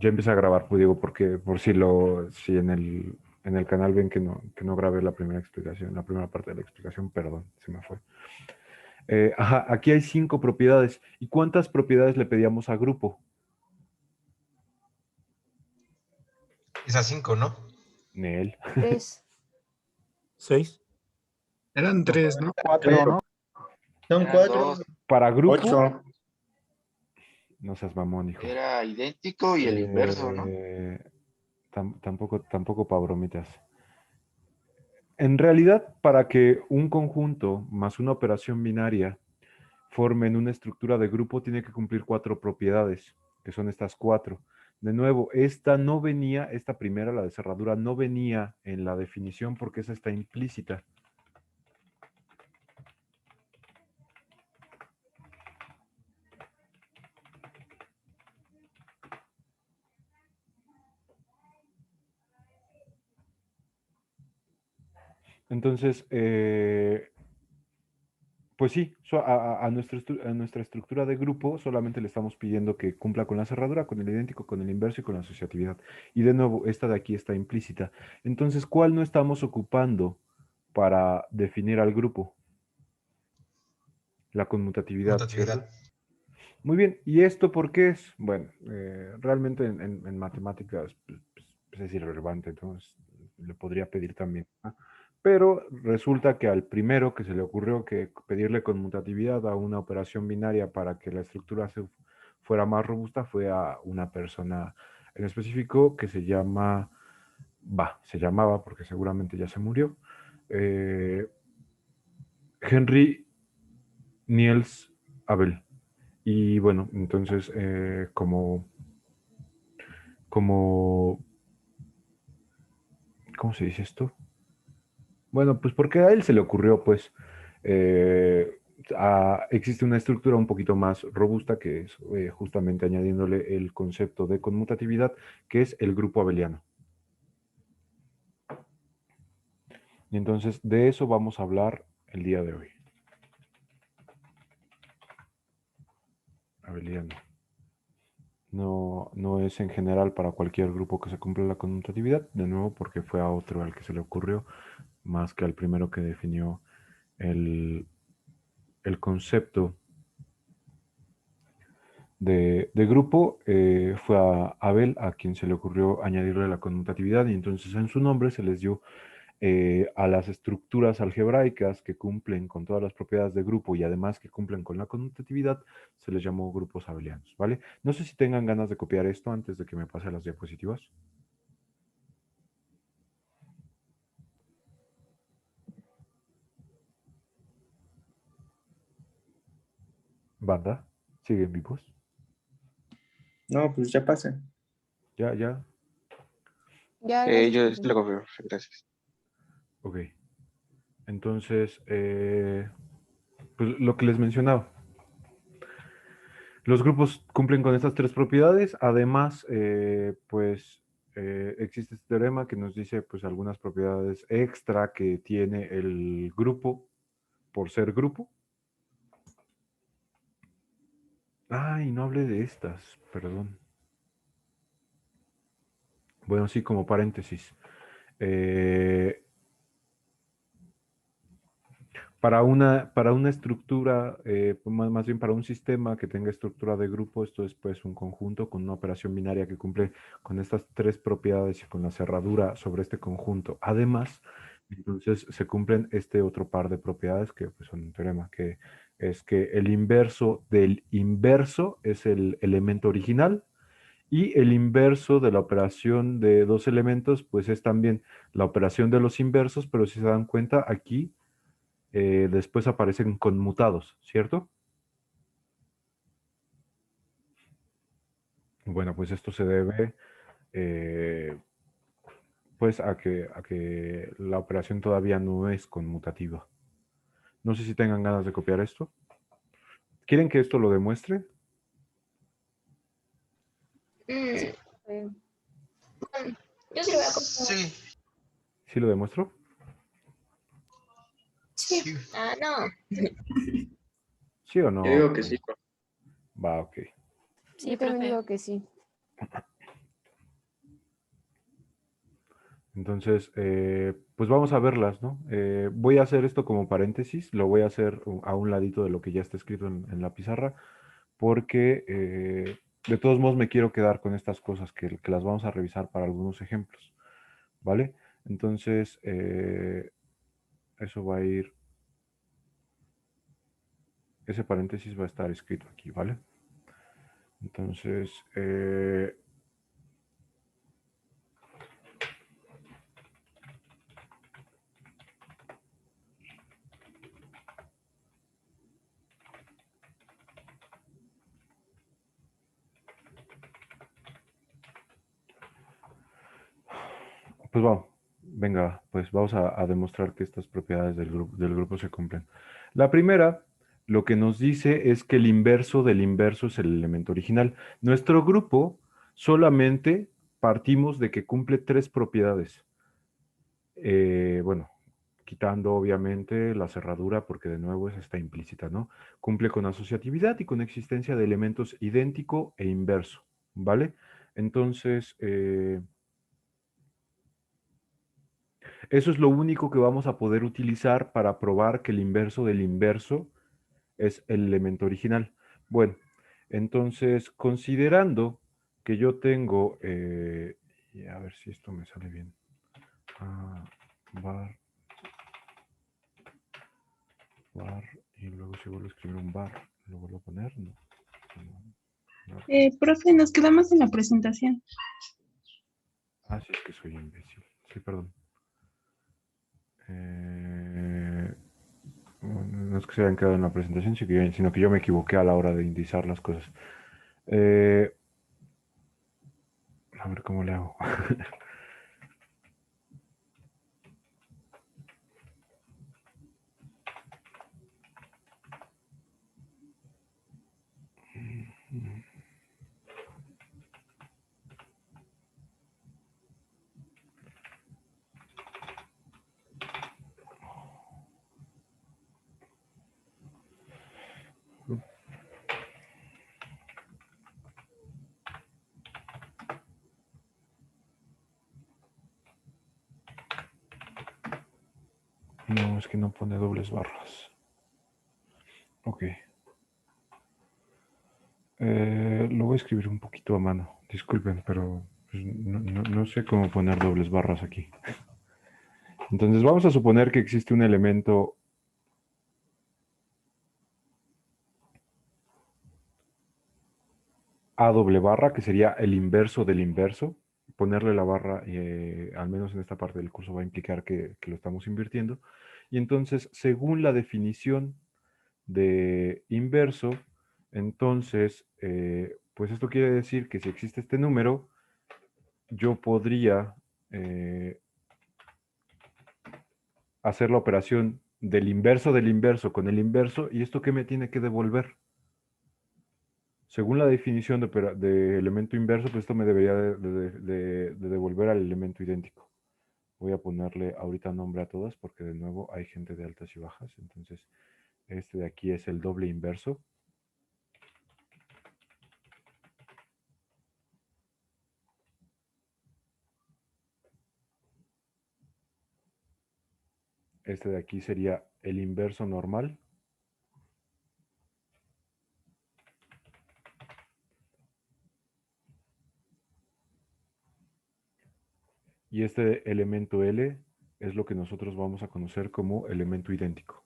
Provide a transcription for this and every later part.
Ya empecé a grabar, pues digo, porque por si en el canal ven que no grabé la primera explicación, la primera parte de la explicación, perdón, se me fue. Ajá, aquí hay 5 propiedades. ¿Y cuántas propiedades le pedíamos a grupo? Esas 5, ¿no? Nel. 3. 6. Eran tres, ¿no? Tres. Cuatro, ¿no? Son Eran cuatro. dos. Para grupo, 8. no seas mamón, hijo. Era idéntico y el inverso, ¿no? Tampoco para bromitas. En realidad, para que un conjunto más una operación binaria formen una estructura de grupo, tiene que cumplir 4 propiedades, que son estas 4. De nuevo, esta primera, la de cerradura, no venía en la definición porque esa está implícita. Entonces, pues sí, a nuestra estructura de grupo solamente le estamos pidiendo que cumpla con la cerradura, con el idéntico, con el inverso y con la asociatividad. Y de nuevo, esta de aquí está implícita. Entonces, ¿cuál no estamos ocupando para definir al grupo? La conmutatividad, ¿cierto? Mutatividad. Muy bien, ¿y esto por qué es? Bueno, realmente en matemáticas pues es irrelevante, entonces le podría pedir también, ¿no? Pero resulta que al primero que se le ocurrió que pedirle conmutatividad a una operación binaria para que la estructura fuera más robusta fue a una persona en específico que se llamaba porque seguramente ya se murió, eh, Henry Niels Abel. Y bueno, entonces, como, ¿cómo se dice esto? Bueno, pues porque a él se le ocurrió, pues, eh, existe una estructura un poquito más robusta que es justamente añadiéndole el concepto de conmutatividad, que es el grupo abeliano. Y entonces de eso vamos a hablar el día de hoy. Abeliano. No es en general para cualquier grupo que se cumpla la conmutatividad, de nuevo porque fue a otro al que se le ocurrió, más que al primero que definió el concepto de grupo. Fue a Abel a quien se le ocurrió añadirle la conmutatividad y entonces en su nombre se les dio a las estructuras algebraicas que cumplen con todas las propiedades de grupo y además que cumplen con la conmutatividad, se les llamó grupos abelianos, ¿vale? No sé si tengan ganas de copiar esto antes de que me pase a las diapositivas. Banda, ¿siguen vivos? No, pues ya pasa. Ya, Ya, Yo gracias. lo confirmo, gracias. ok. Entonces, pues lo que les mencionaba. Los grupos cumplen con estas 3 propiedades. Además, pues existe este teorema que nos dice pues algunas propiedades extra que tiene el grupo por ser grupo. Ay, no hablé de estas, perdón. Bueno, sí, como paréntesis. Eh, para una estructura, más bien para un sistema que tenga estructura de grupo, esto es pues un conjunto con una operación binaria que cumple con estas 3 propiedades y con la cerradura sobre este conjunto. Además, entonces se cumplen este otro par de propiedades que pues, son un teorema, que es que el inverso del inverso es el elemento original y el inverso de la operación de 2 elementos pues es también la operación de los inversos, pero si se dan cuenta aquí después aparecen conmutados, ¿cierto? Bueno, pues esto se debe eh, pues a que la operación todavía no es conmutativa. No sé si tengan ganas de copiar esto. ¿Quieren que esto lo demuestre? Sí. Yo sí lo voy a copiar. Sí, ¿Sí lo demuestro? Sí. sí. Ah, no. ¿Sí o Yo no? digo que sí. Va, ok. Sí, yo también digo que sí. Entonces, pues vamos a verlas, ¿no? Voy a hacer esto como paréntesis, lo voy a hacer a un ladito de lo que ya está escrito en la pizarra, porque de todos modos me quiero quedar con estas cosas que las vamos a revisar para algunos ejemplos, ¿vale? Entonces, eso va a ir, ese paréntesis va a estar escrito aquí, ¿vale? Entonces, pues vamos, venga, pues vamos a demostrar que estas propiedades del grupo se cumplen. La primera, lo que nos dice es que el inverso del inverso es el elemento original. Nuestro grupo solamente partimos de que cumple tres propiedades. Bueno, quitando obviamente la cerradura, porque de nuevo esa está implícita, ¿no? Cumple con asociatividad y con existencia de elementos idéntico e inverso, ¿vale? Entonces, eso es lo único que vamos a poder utilizar para probar que el inverso del inverso es el elemento original. Bueno, entonces, considerando que yo tengo, y a ver si esto me sale bien, var, y luego si vuelvo a escribir un var, ¿lo vuelvo a poner? No. Profe, nos quedamos en la presentación. Ah, sí, es que soy imbécil. Sí, perdón. No es que se hayan quedado en la presentación, sino que yo me equivoqué a la hora de indizar las cosas. A ver cómo le hago. No, es que no pone dobles barras. Ok. Lo voy a escribir un poquito a mano. Disculpen, pero pues, no sé cómo poner dobles barras aquí. Entonces vamos a suponer que existe un elemento A doble barra, que sería el inverso del inverso. Ponerle la barra, al menos en esta parte del curso, va a implicar que lo estamos invirtiendo. Y entonces, según la definición de inverso, entonces, pues esto quiere decir que si existe este número, yo podría hacer la operación del inverso con el inverso, ¿y esto qué me tiene que devolver? Según la definición de elemento inverso, pues esto me debería de devolver al elemento idéntico. Voy a ponerle ahorita nombre a todas porque de nuevo hay gente de altas y bajas. Entonces, este de aquí es el doble inverso. Este de aquí sería el inverso normal. Y este elemento L es lo que nosotros vamos a conocer como elemento idéntico.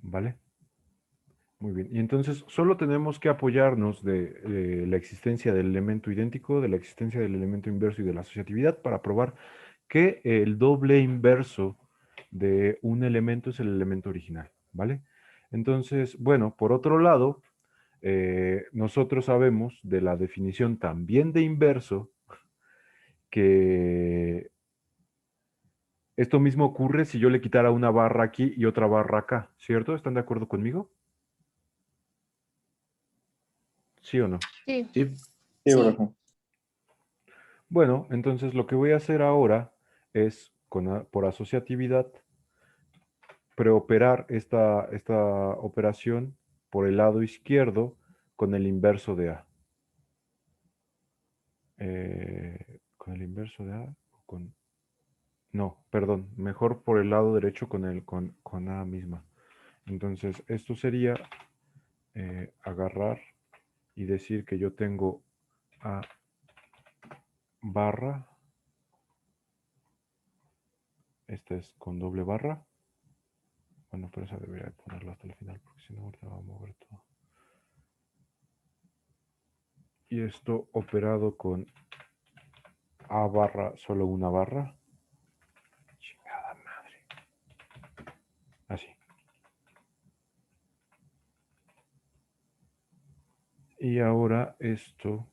¿Vale? Muy bien. Y entonces solo tenemos que apoyarnos de la existencia del elemento idéntico, de la existencia del elemento inverso y de la asociatividad para probar que el doble inverso de un elemento es el elemento original. ¿Vale? Entonces, bueno, por otro lado, nosotros sabemos de la definición también de inverso que esto mismo ocurre si yo le quitara una barra aquí y otra barra acá, ¿cierto? ¿Están de acuerdo conmigo? ¿Sí o no? Sí. Sí. Sí, Sí. profe. Bueno, entonces lo que voy a hacer ahora es, por asociatividad, preoperar esta operación por el lado izquierdo con el inverso de A. ¿Con el inverso de A? ¿O con... No, perdón, mejor por el lado derecho con A misma. Entonces, esto sería agarrar y decir que yo tengo A barra, esta es con doble barra. Bueno, pero esa debería ponerla hasta el final, porque si no, ahorita va a mover todo. Y esto operado con A barra, solo una barra. Chingada madre. Así. Y ahora esto,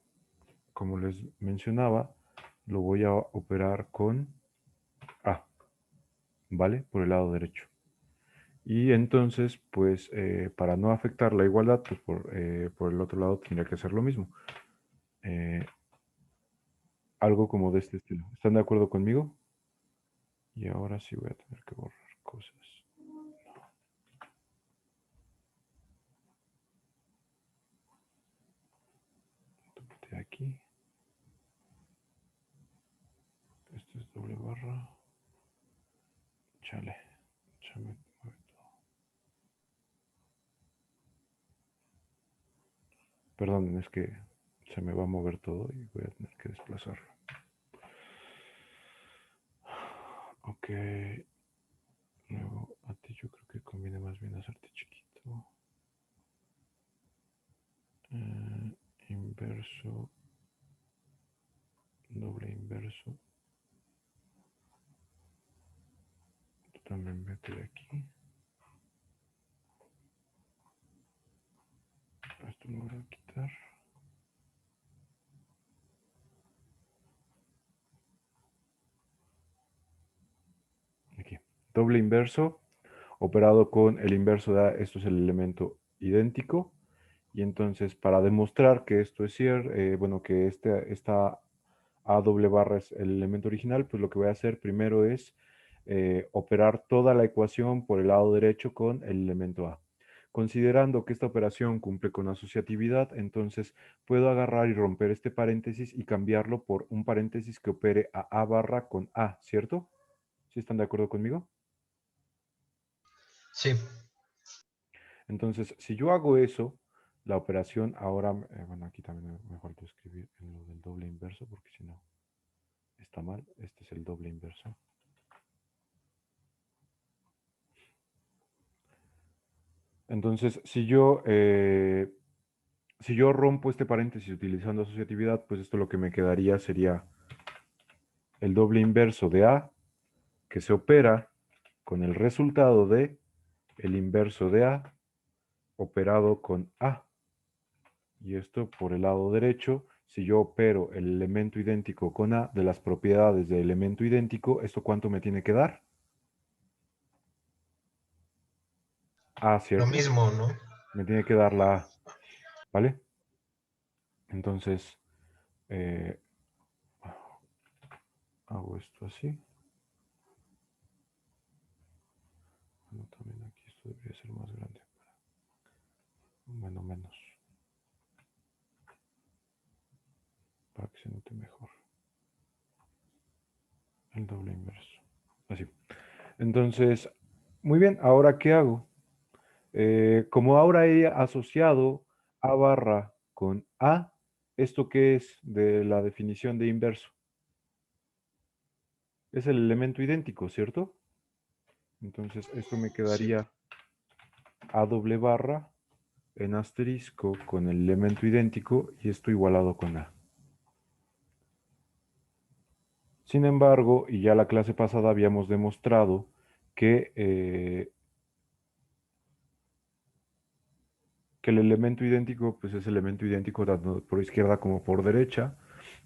como les mencionaba, lo voy a operar con A, ¿vale? Por el lado derecho. Y entonces, pues, para no afectar la igualdad, pues por el otro lado tendría que hacer lo mismo. Algo como de este estilo. ¿Están de acuerdo conmigo? Y ahora sí voy a tener que borrar cosas. De aquí. Esto es doble barra. Chale. Se me mueve todo. Perdón, es que se me va a mover todo y voy a tener que desplazarlo. Ok. Luego a ti yo creo que conviene más bien hacerte chiquito. Inverso. Doble inverso. Tú también vete de aquí. Esto lo voy a quitar. Aquí. Doble inverso. Operado con el inverso de A. Esto es el elemento idéntico. Y entonces, para demostrar que esto es cierto, bueno, que esta A doble barra es el elemento original, pues lo que voy a hacer primero es operar toda la ecuación por el lado derecho con el elemento A. Considerando que esta operación cumple con asociatividad, entonces puedo agarrar y romper este paréntesis y cambiarlo por un paréntesis que opere a A barra con A, ¿cierto? ¿Sí están de acuerdo conmigo? Sí. Entonces, si yo hago eso, la operación ahora, bueno, aquí también me falta escribir en lo del doble inverso, porque si no está mal. Este es el doble inverso. Entonces, si yo rompo este paréntesis utilizando asociatividad, pues esto lo que me quedaría sería el doble inverso de A, que se opera con el resultado de el inverso de A operado con A. Y esto por el lado derecho, si yo opero el elemento idéntico con A de las propiedades de elemento idéntico, ¿esto cuánto me tiene que dar? A, Lo ¿cierto? mismo, ¿no? Me tiene que dar la A, ¿vale? Entonces, hago esto así. Bueno, también aquí esto debería ser más grande. Bueno, menos. Para que se note mejor. El doble inverso. Así. Entonces, muy bien, ¿ahora qué hago? Como ahora he asociado A barra con A, ¿esto qué es de la definición de inverso? Es el elemento idéntico, ¿cierto? Entonces, esto me Sí. quedaría A doble barra en asterisco con el elemento idéntico y esto igualado con A. Sin embargo, y ya la clase pasada habíamos demostrado que el elemento idéntico pues es elemento idéntico tanto por izquierda como por derecha.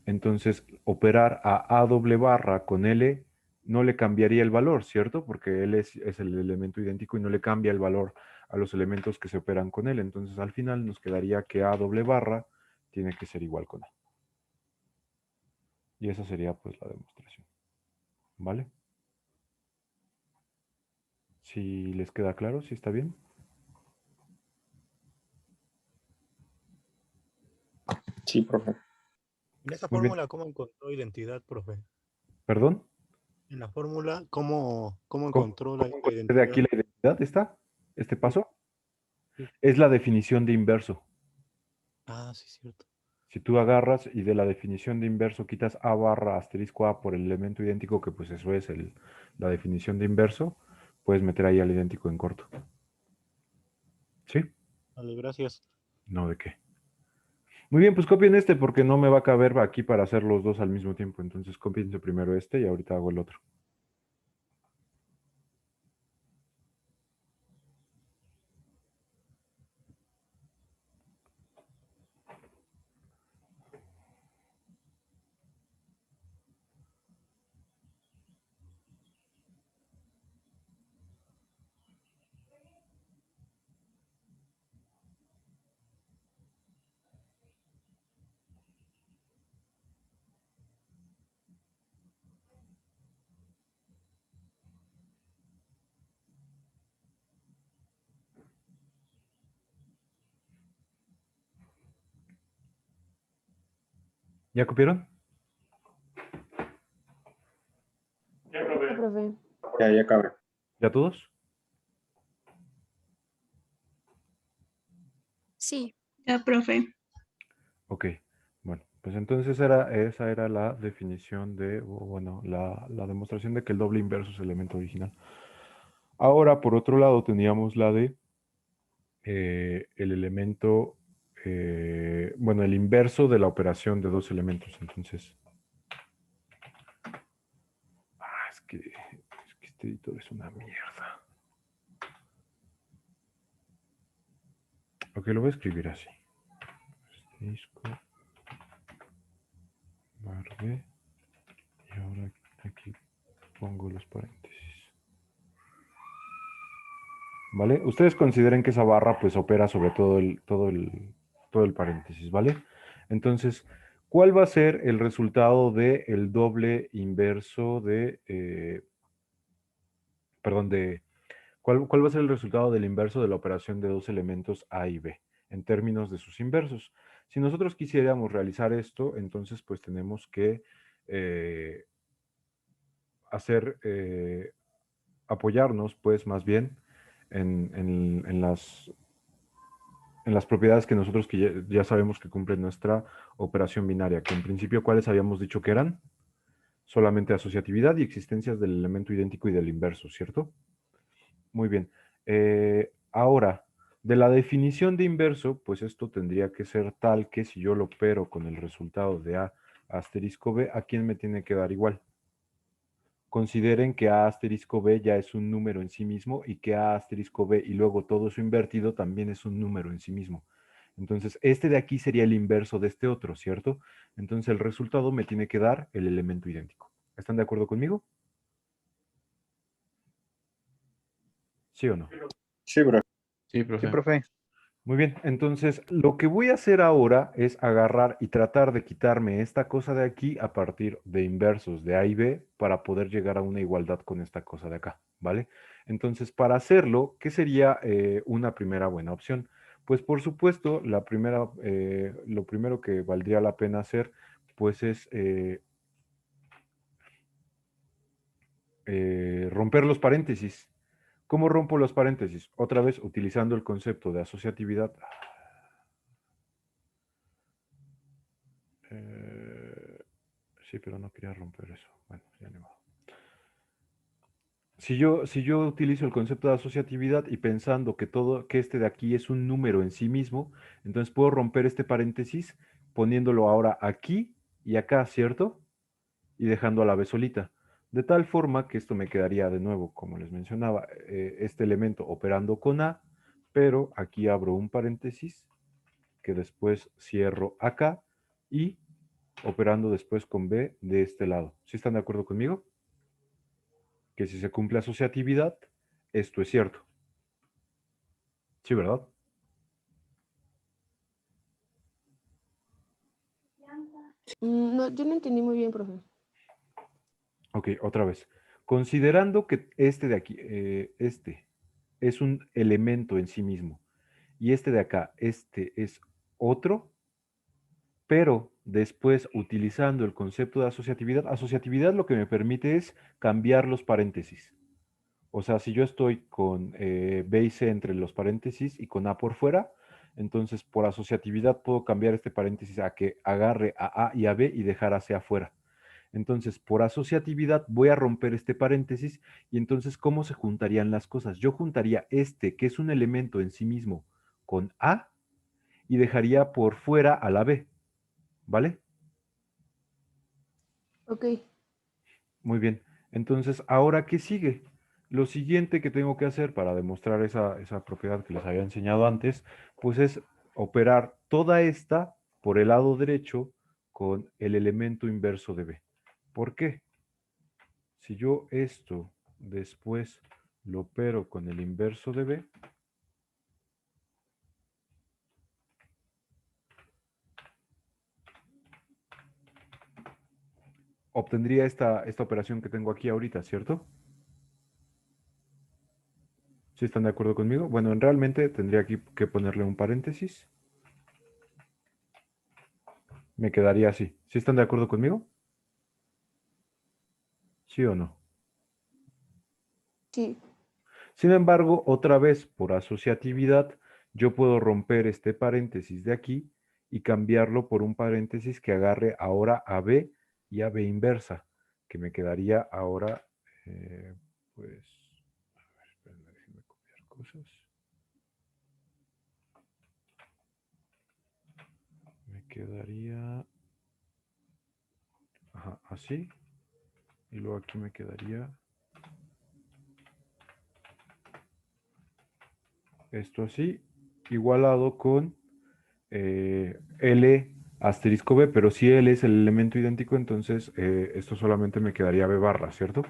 Entonces, operar a doble barra con L no le cambiaría el valor, ¿cierto? Porque L es el elemento idéntico y no le cambia el valor a los elementos que se operan con L. Entonces, al final nos quedaría que A doble barra tiene que ser igual con A. Y esa sería pues la demostración. ¿Vale? Si les queda claro, si está bien. Sí, profe. En esa Muy bien. fórmula, ¿cómo encontró identidad, profe? ¿Perdón? En la fórmula, ¿cómo ¿Cómo, encontró la cómo encontré de aquí identidad? la identidad? ¿Está? ¿Este paso? Sí. Es la definición de inverso. Ah, sí, cierto. Si tú agarras y de la definición de inverso quitas a barra asterisco a por el elemento idéntico, que pues eso es la definición de inverso, puedes meter ahí al idéntico en corto. ¿Sí? Vale, gracias. No, ¿de qué? Muy bien, pues copien este porque no me va a caber aquí para hacer los dos al mismo tiempo. Entonces copiense primero este y ahorita hago el otro. ¿Ya copiaron? Sí, profe. Ya acabé. ¿Ya todos? Sí. Ya, profe. Ok. Bueno, pues entonces esa era la definición de, o bueno, la demostración de que el doble inverso es el elemento original. Ahora, por otro lado, teníamos la de el elemento, bueno, el inverso de la operación de dos elementos. Entonces, es que este editor es una mierda. Ok, lo voy a escribir así. Asterisco, barra, y ahora aquí pongo los paréntesis. ¿Vale? Ustedes consideren que esa barra pues opera sobre todo el paréntesis, ¿vale? Entonces, ¿cuál va a ser el resultado del doble inverso ¿cuál va a ser el resultado del inverso de la operación de dos elementos A y B en términos de sus inversos? Si nosotros quisiéramos realizar esto, entonces pues tenemos que apoyarnos pues más bien en las propiedades que nosotros ya sabemos que cumple nuestra operación binaria, que en principio, ¿cuáles habíamos dicho que eran? Solamente asociatividad y existencias del elemento idéntico y del inverso, ¿cierto? Muy bien. Ahora, de la definición de inverso, pues esto tendría que ser tal que si yo lo opero con el resultado de A asterisco B, ¿a quién me tiene que dar igual? Consideren que A asterisco B ya es un número en sí mismo y que A asterisco B y luego todo eso invertido también es un número en sí mismo. Entonces, este de aquí sería el inverso de este otro, ¿cierto? Entonces, el resultado me tiene que dar el elemento idéntico. ¿Están de acuerdo conmigo? ¿Sí o no? Sí, profe. Sí, profe. Muy bien, entonces lo que voy a hacer ahora es agarrar y tratar de quitarme esta cosa de aquí a partir de inversos de A y B para poder llegar a una igualdad con esta cosa de acá, ¿vale? Entonces, para hacerlo, ¿qué sería una primera buena opción? Pues por supuesto, lo primero que valdría la pena hacer, pues es romper los paréntesis. ¿Cómo rompo los paréntesis? Otra vez utilizando el concepto de asociatividad. Sí, pero no quería romper eso. Bueno, ya ni modo. Si yo utilizo el concepto de asociatividad y pensando que este de aquí es un número en sí mismo, entonces puedo romper este paréntesis poniéndolo ahora aquí y acá, ¿cierto? Y dejando a la vez solita. De tal forma que esto me quedaría de nuevo, como les mencionaba, este elemento operando con A, pero aquí abro un paréntesis que después cierro acá y operando después con B de este lado. ¿Sí están de acuerdo conmigo? Que si se cumple asociatividad, esto es cierto. Sí, ¿verdad? No, yo no entendí muy bien, profe. Ok, otra vez. Considerando que este de aquí, este es un elemento en sí mismo. Y este de acá, este es otro, pero después utilizando el concepto de asociatividad lo que me permite es cambiar los paréntesis. O sea, si yo estoy con B y C entre los paréntesis y con A por fuera, entonces por asociatividad puedo cambiar este paréntesis a que agarre a A y a B y dejar a C afuera. Entonces, por asociatividad voy a romper este paréntesis y entonces, ¿cómo se juntarían las cosas? Yo juntaría este, que es un elemento en sí mismo, con A y dejaría por fuera a la B, ¿vale? Ok. Muy bien. Entonces, ¿ahora qué sigue? Lo siguiente que tengo que hacer para demostrar esa propiedad que les había enseñado antes, pues es operar toda esta por el lado derecho con el elemento inverso de B. ¿Por qué? Si yo esto después lo opero con el inverso de B, obtendría esta operación que tengo aquí ahorita, ¿cierto? ¿Sí están de acuerdo conmigo? Bueno, realmente tendría aquí que ponerle un paréntesis. Me quedaría así. ¿Sí están de acuerdo conmigo? ¿Sí o no? Sí. Sin embargo, otra vez por asociatividad, yo puedo romper este paréntesis de aquí y cambiarlo por un paréntesis que agarre ahora a B y a B inversa, que me quedaría ahora, pues, a ver, espérenme, déjenme copiar cosas. Me quedaría, ajá, así, y luego aquí me quedaría esto así, igualado con L asterisco B, pero si L es el elemento idéntico, entonces esto solamente me quedaría B barra, ¿cierto?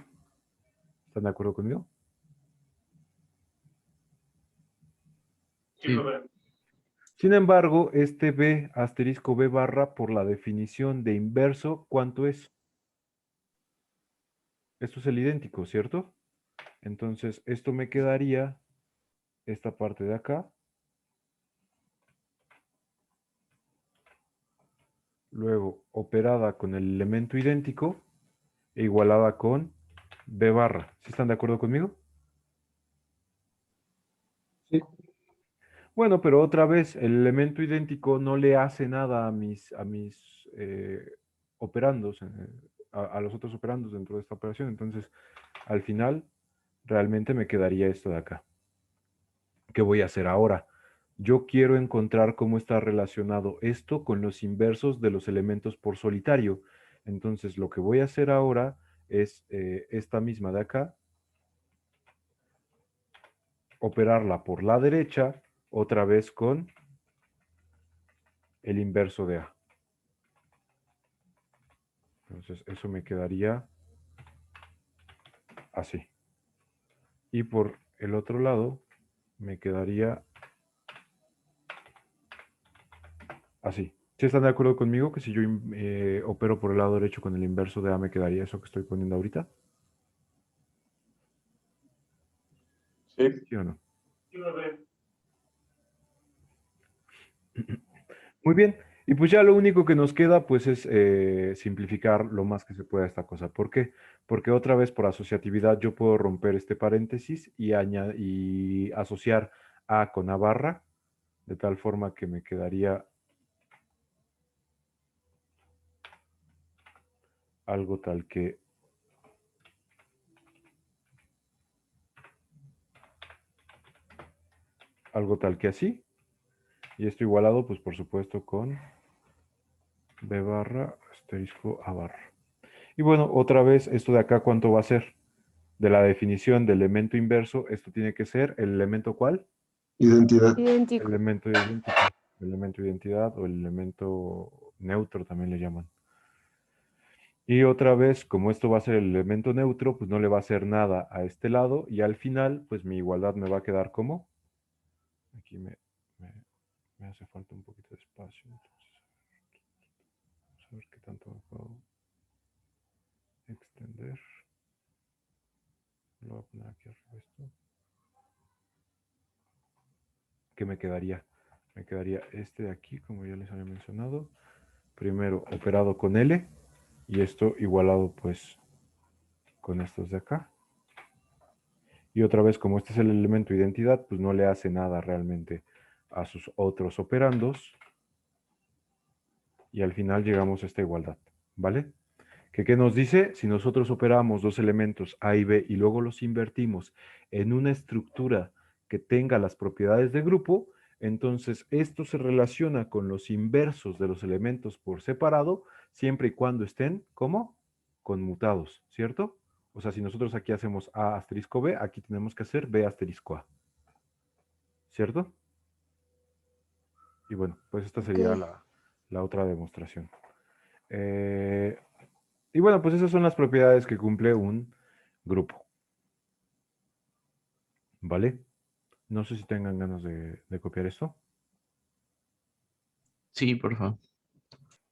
¿Están de acuerdo conmigo? Sí. Sin embargo, este B asterisco B barra, por la definición de inverso, ¿cuánto es? Esto es el idéntico, ¿cierto? Entonces, esto me quedaría, esta parte de acá, luego operada con el elemento idéntico e igualada con B barra. ¿Sí están de acuerdo conmigo? Sí. Bueno, pero otra vez, el elemento idéntico no le hace nada a mis operandos, a los otros operandos dentro de esta operación. Entonces, al final, realmente me quedaría esto de acá. ¿Qué voy a hacer ahora? Yo quiero encontrar cómo está relacionado esto con los inversos de los elementos por solitario. Entonces, lo que voy a hacer ahora es esta misma de acá, operarla por la derecha, otra vez con el inverso de A. Entonces, eso me quedaría así. Y por el otro lado, me quedaría así. ¿Sí están de acuerdo conmigo que si yo opero por el lado derecho con el inverso de A, me quedaría eso que estoy poniendo ahorita? Sí. ¿Sí o no? Muy bien. Y pues ya lo único que nos queda pues es simplificar lo más que se pueda esta cosa. ¿Por qué? Porque otra vez por asociatividad yo puedo romper este paréntesis y asociar A con A barra, de tal forma que me quedaría algo tal que así. Y esto igualado pues por supuesto con B barra asterisco A barra. Y bueno, otra vez esto de acá, ¿cuánto va a ser? De la definición del elemento inverso, esto tiene que ser el elemento ¿cuál? Identidad. Idéntico. Elemento idéntico, elemento identidad o el elemento neutro también le llaman. Y otra vez, como esto va a ser el elemento neutro, pues no le va a hacer nada a este lado y al final, pues mi igualdad me va a quedar como. Aquí me hace falta un poquito de espacio. Entonces, vamos a ver qué tanto me puedo extender. Lo voy a poner aquí arriba esto. ¿qué me quedaría? Me quedaría este de aquí, como ya les había mencionado. Primero operado con L y esto igualado pues con estos de acá. Y otra vez, como este es el elemento identidad, pues no le hace nada realmente a sus otros operandos. Y al final llegamos a esta igualdad, ¿vale? ¿Qué nos dice? Si nosotros operamos dos elementos A y B y luego los invertimos en una estructura que tenga las propiedades de grupo, entonces esto se relaciona con los inversos de los elementos por separado, siempre y cuando estén, ¿cómo? Conmutados, ¿cierto? O sea, si nosotros aquí hacemos A asterisco B, aquí tenemos que hacer B asterisco A, ¿cierto? Y bueno, pues esta sería Ok. la otra demostración. Y bueno, pues esas son las propiedades que cumple un grupo. ¿Vale? No sé si tengan ganas de copiar esto. Sí, por favor.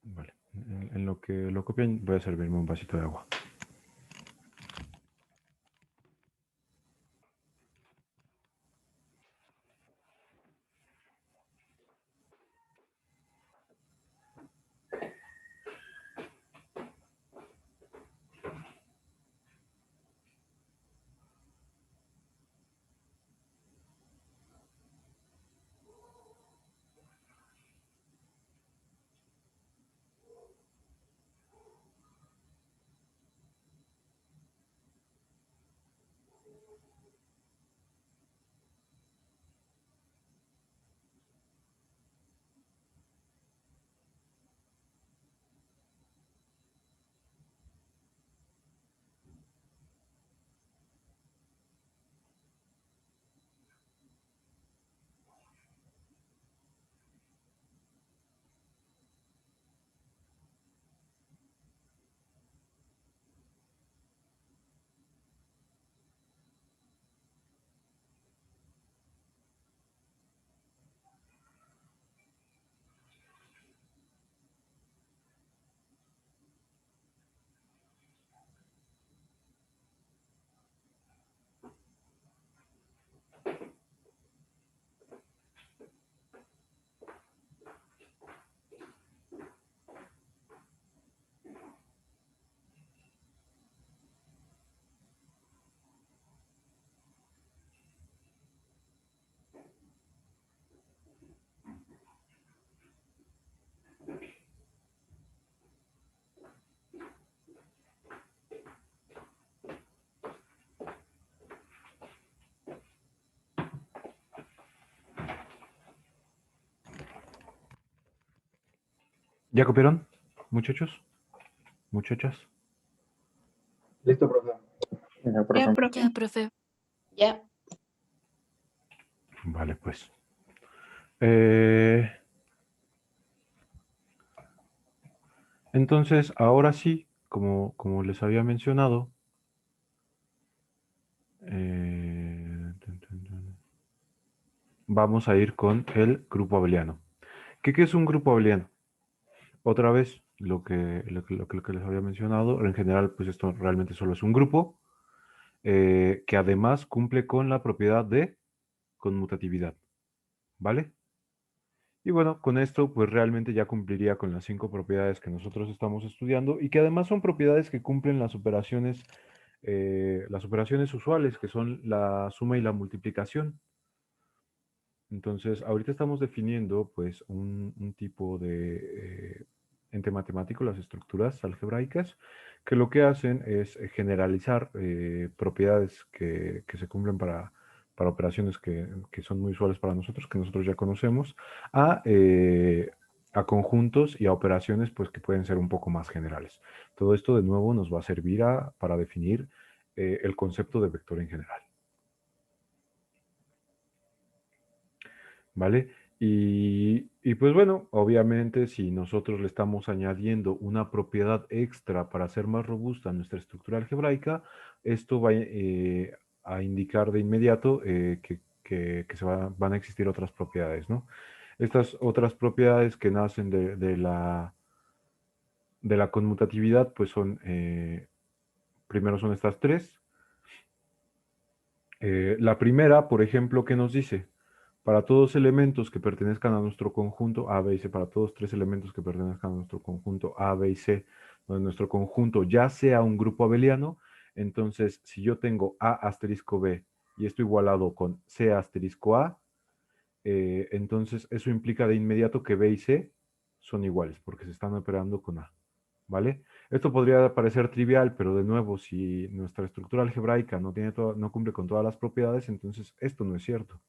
Vale. En lo que lo copian, voy a servirme un vasito de agua. ¿Ya copiaron, muchachos? ¿Muchachas? Listo, profe. Ya, profe. Ya, profe. Ya. Vale, pues. Entonces, ahora sí, como les había mencionado, vamos a ir con el grupo abeliano. ¿Qué es un grupo abeliano? Otra vez, lo que les había mencionado, en general, pues esto realmente solo es un grupo que además cumple con la propiedad de conmutatividad, ¿vale? Y bueno, con esto pues realmente ya cumpliría con las 5 propiedades que nosotros estamos estudiando y que además son propiedades que cumplen las operaciones usuales, que son la suma y la multiplicación. Entonces, ahorita estamos definiendo pues un tipo de ente matemático, las estructuras algebraicas, que lo que hacen es generalizar propiedades que se cumplen para operaciones que son muy usuales para nosotros, que nosotros ya conocemos, a conjuntos y a operaciones pues que pueden ser un poco más generales. Todo esto de nuevo nos va a servir para definir el concepto de vector en general. ¿Vale? Y pues bueno, obviamente si nosotros le estamos añadiendo una propiedad extra para hacer más robusta nuestra estructura algebraica, esto va a indicar de inmediato que van a existir otras propiedades, ¿no? Estas otras propiedades que nacen de la conmutatividad, pues son, primero son estas tres. La primera, por ejemplo, ¿qué nos dice? para todos elementos que pertenezcan a nuestro conjunto A, B y C, para todos tres elementos que pertenezcan a nuestro conjunto A, B y C, donde nuestro conjunto ya sea un grupo abeliano, entonces si yo tengo A asterisco B y esto igualado con C asterisco A, entonces eso implica de inmediato que B y C son iguales porque se están operando con A, ¿vale? Esto podría parecer trivial, pero de nuevo, si nuestra estructura algebraica no cumple con todas las propiedades, entonces esto no es cierto,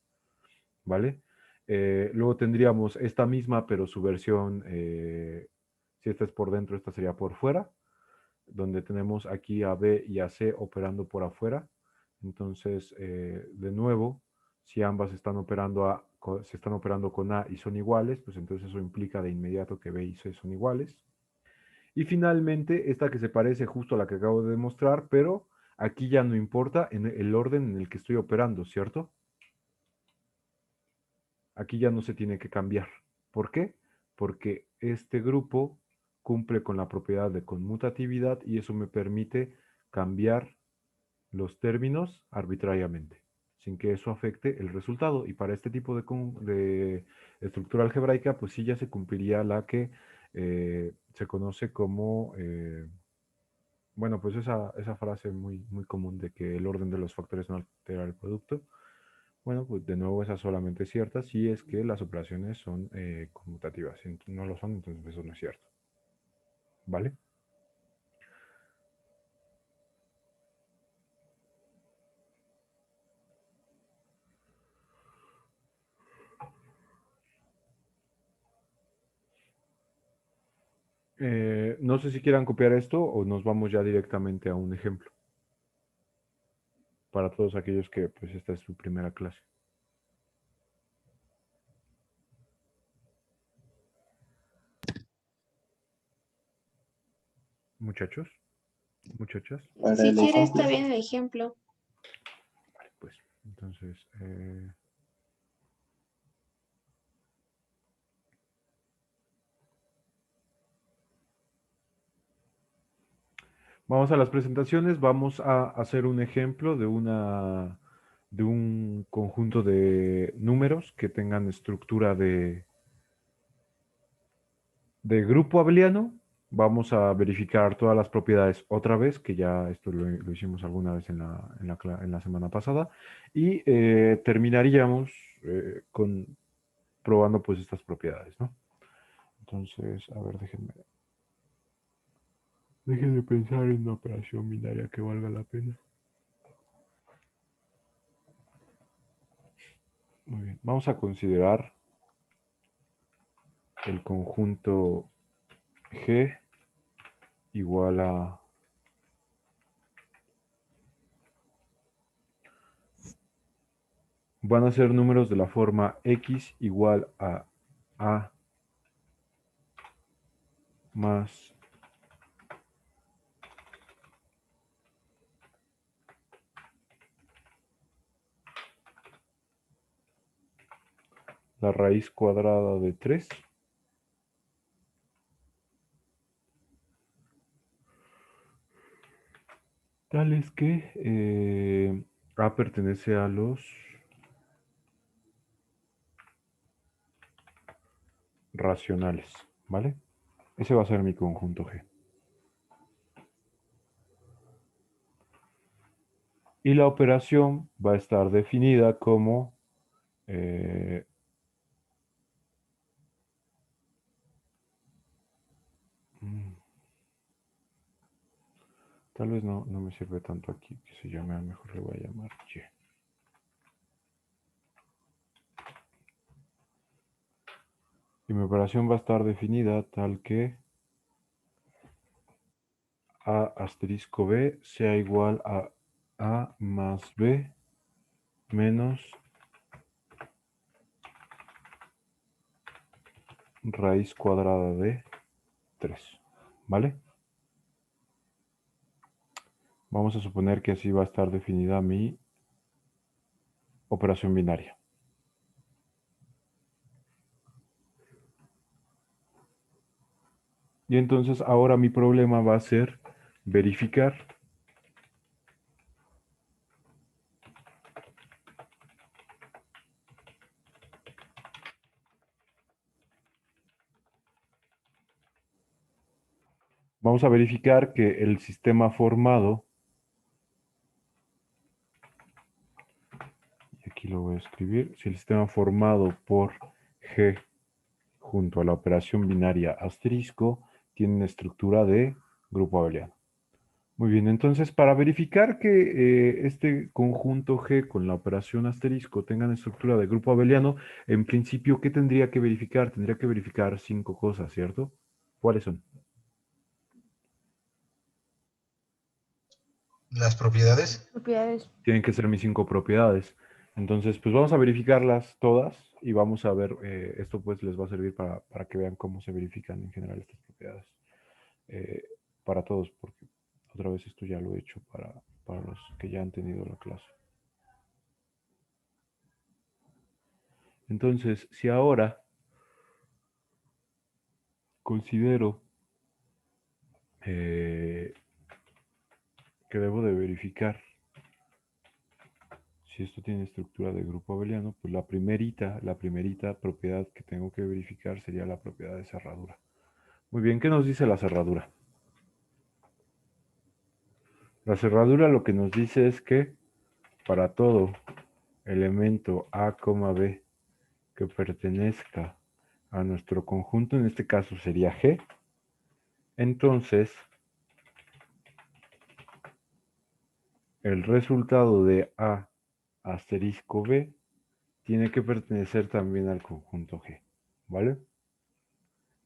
¿vale? Luego tendríamos esta misma, pero su versión, si esta es por dentro, esta sería por fuera, donde tenemos aquí a B y a C operando por afuera. Entonces, de nuevo, si ambas se están operando con A y son iguales, pues entonces eso implica de inmediato que B y C son iguales. Y finalmente, esta que se parece justo a la que acabo de demostrar, pero aquí ya no importa en el orden en el que estoy operando, ¿cierto? Aquí ya no se tiene que cambiar. ¿Por qué? Porque este grupo cumple con la propiedad de conmutatividad y eso me permite cambiar los términos arbitrariamente, sin que eso afecte el resultado. Y para este tipo de estructura algebraica, pues sí ya se cumpliría la que se conoce como, bueno, pues esa frase muy común de que el orden de los factores no altera el producto. Bueno, pues de nuevo esa solamente es cierta si es que las operaciones son conmutativas. Si no lo son, entonces eso no es cierto. ¿Vale? No sé si quieran copiar esto o nos vamos ya directamente a un ejemplo. Para todos aquellos que pues esta es su primera clase. Muchachos, muchachas. Para Si el quiere, ejemplo. está bien el ejemplo. Vale, pues entonces... vamos a las presentaciones, vamos a hacer un ejemplo de un conjunto de números que tengan estructura de grupo abeliano. Vamos a verificar todas las propiedades otra vez, que ya esto lo hicimos alguna vez en la semana pasada. Y terminaríamos probando pues estas propiedades, ¿no? Entonces, a ver, déjenme pensar en una operación binaria que valga la pena. Muy bien, vamos a considerar el conjunto G igual a van a ser números de la forma X igual a más la raíz cuadrada de 3 tales que A pertenece a los racionales, ¿vale? Ese va a ser mi conjunto G. Y la operación va a estar definida como tal vez no me sirve tanto aquí, que se llame, a lo mejor le voy a llamar Y. Y mi operación va a estar definida tal que A asterisco B sea igual a A más B menos raíz cuadrada de 3, ¿vale? Vamos a suponer que así va a estar definida mi operación binaria. Y entonces ahora mi problema va a ser verificar Vamos a verificar que el sistema formado, y aquí lo voy a escribir, si el sistema formado por G junto a la operación binaria asterisco tiene una estructura de grupo abeliano. Muy bien, entonces para verificar que este conjunto G con la operación asterisco tengan estructura de grupo abeliano, en principio, ¿qué tendría que verificar? Tendría que verificar 5 cosas, ¿cierto? ¿Cuáles son? Las propiedades. Propiedades. Tienen que ser mis 5 propiedades. Entonces, pues vamos a verificarlas todas y vamos a ver, esto pues les va a servir para que vean cómo se verifican en general estas propiedades. Para todos, porque otra vez esto ya lo he hecho para los que ya han tenido la clase. Entonces, si ahora considero que debo de verificar si esto tiene estructura de grupo abeliano, pues la primerita propiedad que tengo que verificar sería la propiedad de cerradura. Muy bien, ¿qué nos dice la cerradura? La cerradura lo que nos dice es que para todo elemento A, B que pertenezca a nuestro conjunto, en este caso sería G, entonces el resultado de A asterisco B tiene que pertenecer también al conjunto G, ¿vale?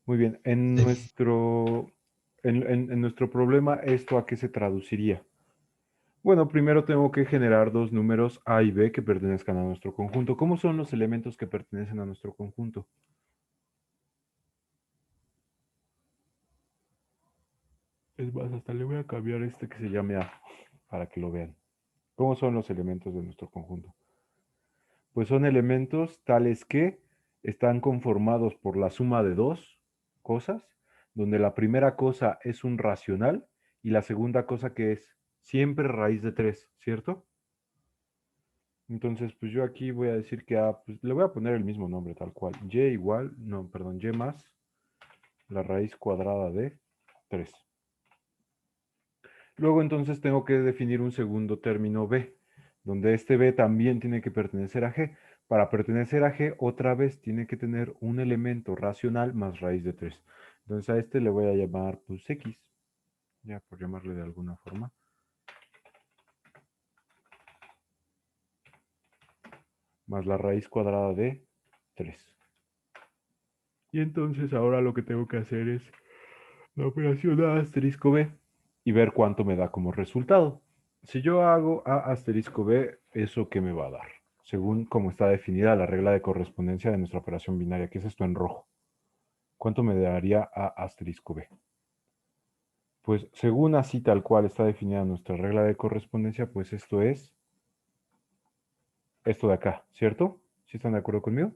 Muy bien, en Sí. nuestro problema, ¿esto a qué se traduciría? Bueno, primero tengo que generar dos números A y B que pertenezcan a nuestro conjunto. ¿Cómo son los elementos que pertenecen a nuestro conjunto? Es más, hasta le voy a cambiar este que se llame A para que lo vean. ¿Cómo son los elementos de nuestro conjunto? Pues son elementos tales que están conformados por la suma de dos cosas, donde la primera cosa es un racional y la segunda cosa que es siempre raíz de 3, ¿cierto? Entonces, pues yo aquí voy a decir que A, pues le voy a poner el mismo nombre tal cual. Y más la raíz cuadrada de 3. Luego entonces tengo que definir un segundo término B, donde este B también tiene que pertenecer a G. Para pertenecer a G, otra vez tiene que tener un elemento racional más raíz de 3. Entonces a este le voy a llamar pues X, ya por llamarle de alguna forma. Más la raíz cuadrada de 3. Y entonces ahora lo que tengo que hacer es la operación A asterisco B y ver cuánto me da como resultado. Si yo hago A asterisco B, ¿eso qué me va a dar? Según como está definida la regla de correspondencia de nuestra operación binaria, que es esto en rojo. ¿Cuánto me daría A asterisco B? Pues según así tal cual está definida nuestra regla de correspondencia, pues esto es esto de acá, ¿cierto? ¿Sí están de acuerdo conmigo?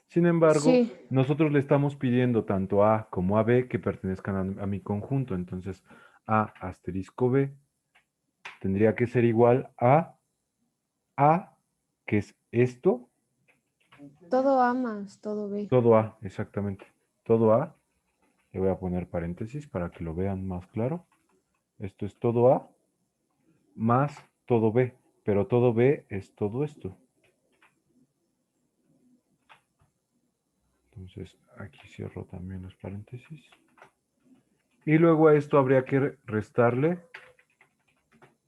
Sin embargo, Sí. nosotros le estamos pidiendo tanto A como a B que pertenezcan a mi conjunto. Entonces, A asterisco B tendría que ser igual a, que es esto, Todo A más todo B. todo A, exactamente. Todo A, le voy a poner paréntesis para que lo vean más claro. Esto es todo A más todo B, pero todo B es todo esto. Entonces, aquí cierro también los paréntesis. Y luego a esto habría que restarle